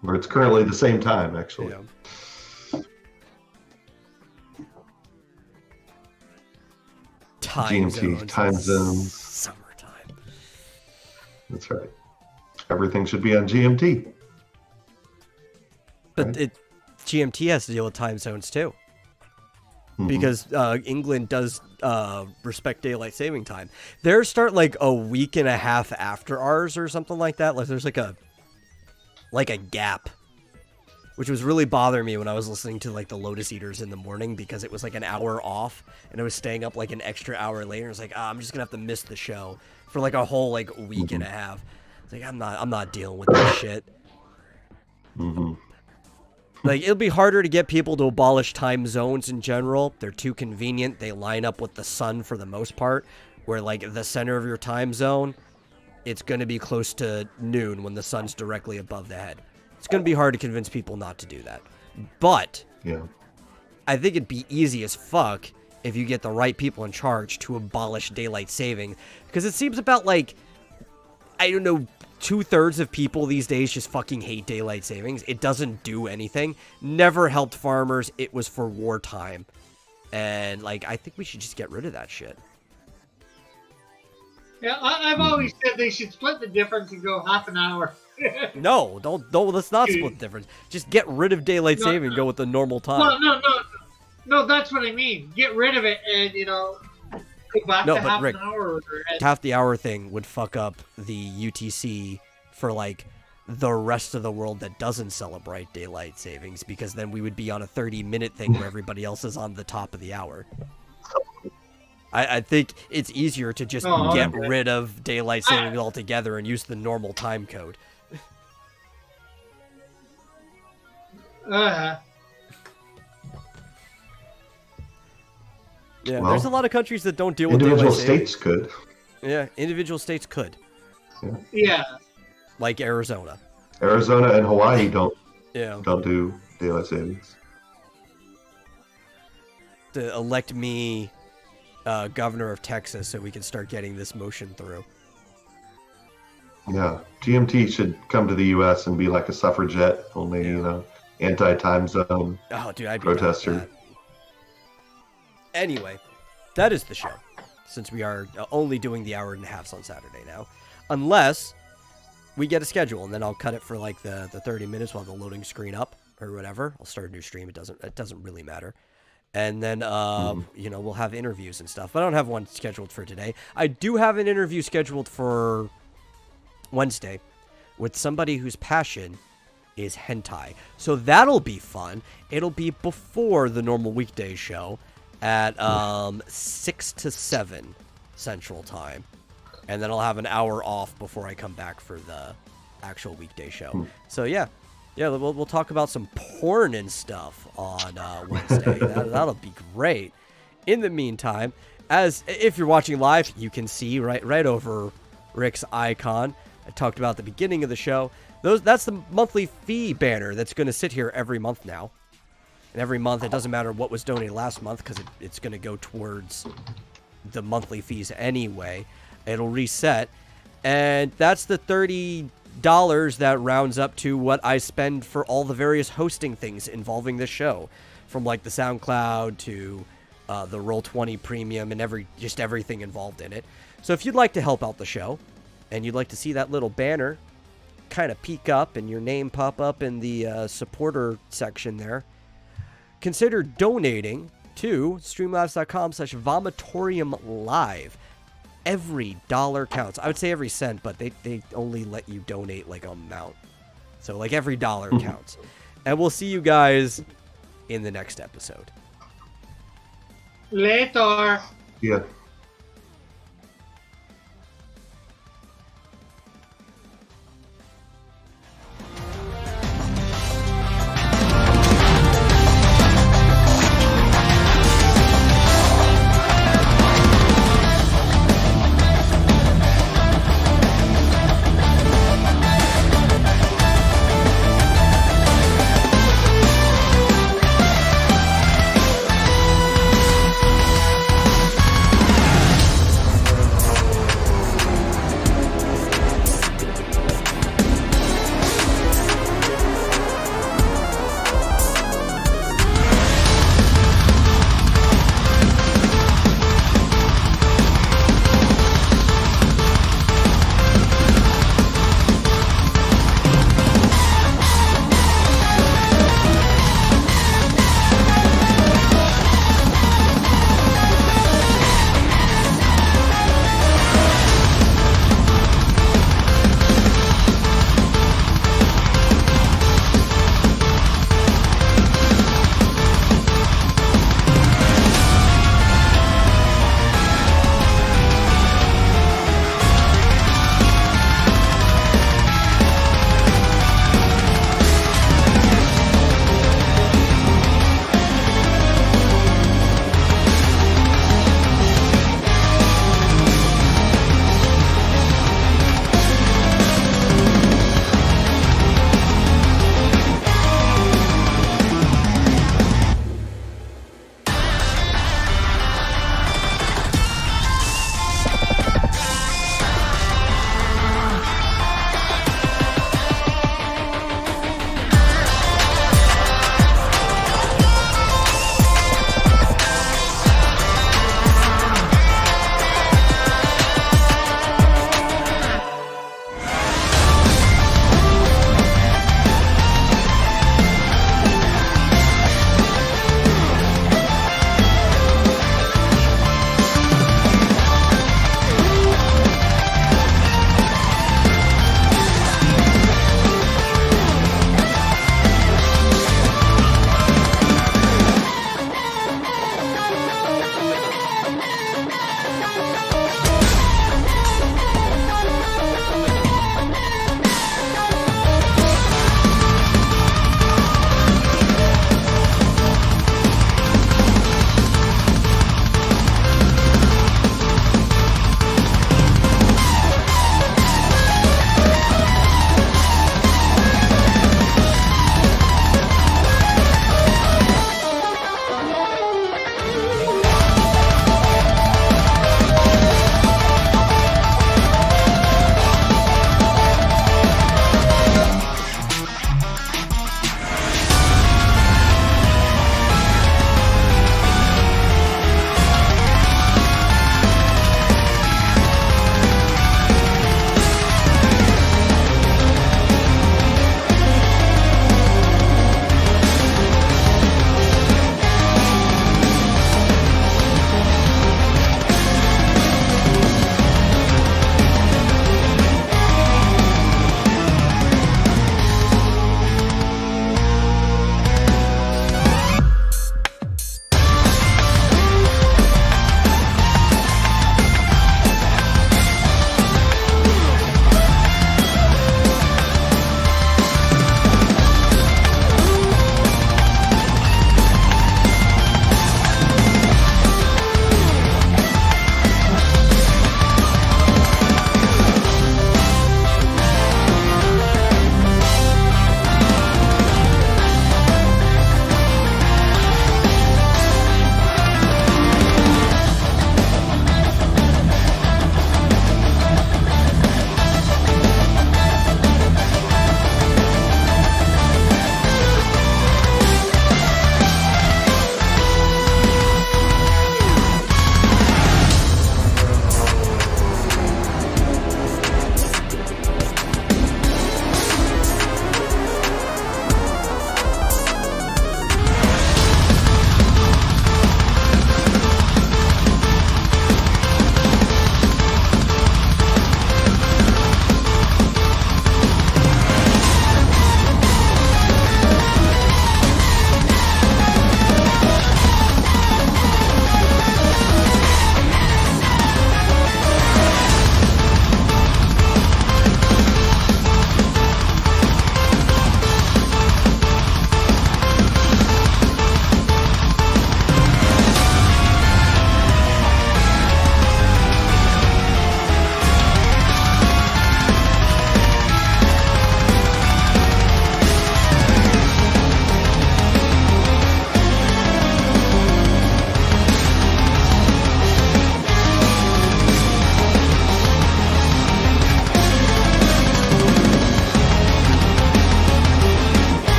where it's currently the same time, actually. Yeah. Time GMT, zones. time zones. Summertime. That's right. Everything should be on GMT. But Right. GMT has to deal with time zones too. Mhm. Because England does respect daylight saving time. Theirs start like a week and a half after ours or something like that. Like there's like a gap which was really bothering me when I was listening to like the Lotus Eaters in the morning because it was like an hour off, and I was staying up like an extra hour later. I was like, I'm just gonna have to miss the show for like a whole like week and a half. It's like I'm not dealing with this shit. Like, it'll be harder to get people to abolish time zones in general. They're too convenient. They line up with the sun for the most part, where, like, the center of your time zone, it's going to be close to noon when the sun's directly above the head. It's going to be hard to convince people not to do that. But Yeah. I think it'd be easy as fuck if you get the right people in charge to abolish daylight saving. Because it seems about, like, I don't know, 2/3 of people these days just fucking hate daylight savings. It doesn't do anything. Never helped farmers. It was for wartime. And, like, I think we should just get rid of that shit. Yeah, I've always said they should split the difference and go half an hour. No, don't, let's not split the difference. Just get rid of daylight saving and go with the normal time. Well, no, that's what I mean. Get rid of it and, go back to half Rick, an hour. half the hour thing would fuck up the UTC for, like, the rest of the world that doesn't celebrate daylight savings, because then we would be on a 30-minute thing where everybody else is on the top of the hour. I think it's easier to just get rid of daylight savings altogether and use the normal time code. Yeah, Well, there's a lot of countries that don't deal with daylight individual savings. states could. Yeah, individual states could. Yeah. Like Arizona. Arizona and Hawaii don't Yeah. do daylight savings. To elect me governor of Texas so we can start getting this motion through. Yeah, GMT should come to the U.S. and be like a suffragette, only anti-time zone Oh, dude, I'd be down with protester. that. Anyway, that is the show, since we are only doing the hour and a half on Saturday now. Unless we get a schedule, and then I'll cut it for like the 30 minutes while the loading screen up or whatever. I'll start a new stream. It doesn't really matter. And then, we'll have interviews and stuff. But I don't have one scheduled for today. I do have an interview scheduled for Wednesday with somebody whose passion is hentai. So that'll be fun. It'll be before the normal weekday show at 6 to 7 Central Time. And then I'll have an hour off before I come back for the actual weekday show. So yeah, we'll talk about some porn and stuff on Wednesday. That'll be great. In the meantime, if you're watching live, you can see right over Rick's icon. I talked about at the beginning of the show. That's the monthly fee banner that's going to sit here every month now. And every month, it doesn't matter what was donated last month because it's going to go towards the monthly fees anyway. It'll reset. And that's the $30 that rounds up to what I spend for all the various hosting things involving this show. From like the SoundCloud to the Roll20 Premium and everything involved in it. So if you'd like to help out the show and you'd like to see that little banner kind of peek up and your name pop up in the supporter section there, consider donating to streamlabs.com/Vomitorium Live. Every dollar counts. I would say every cent, but they only let you donate like an amount. So like every dollar counts. And we'll see you guys in the next episode. Later. Yeah.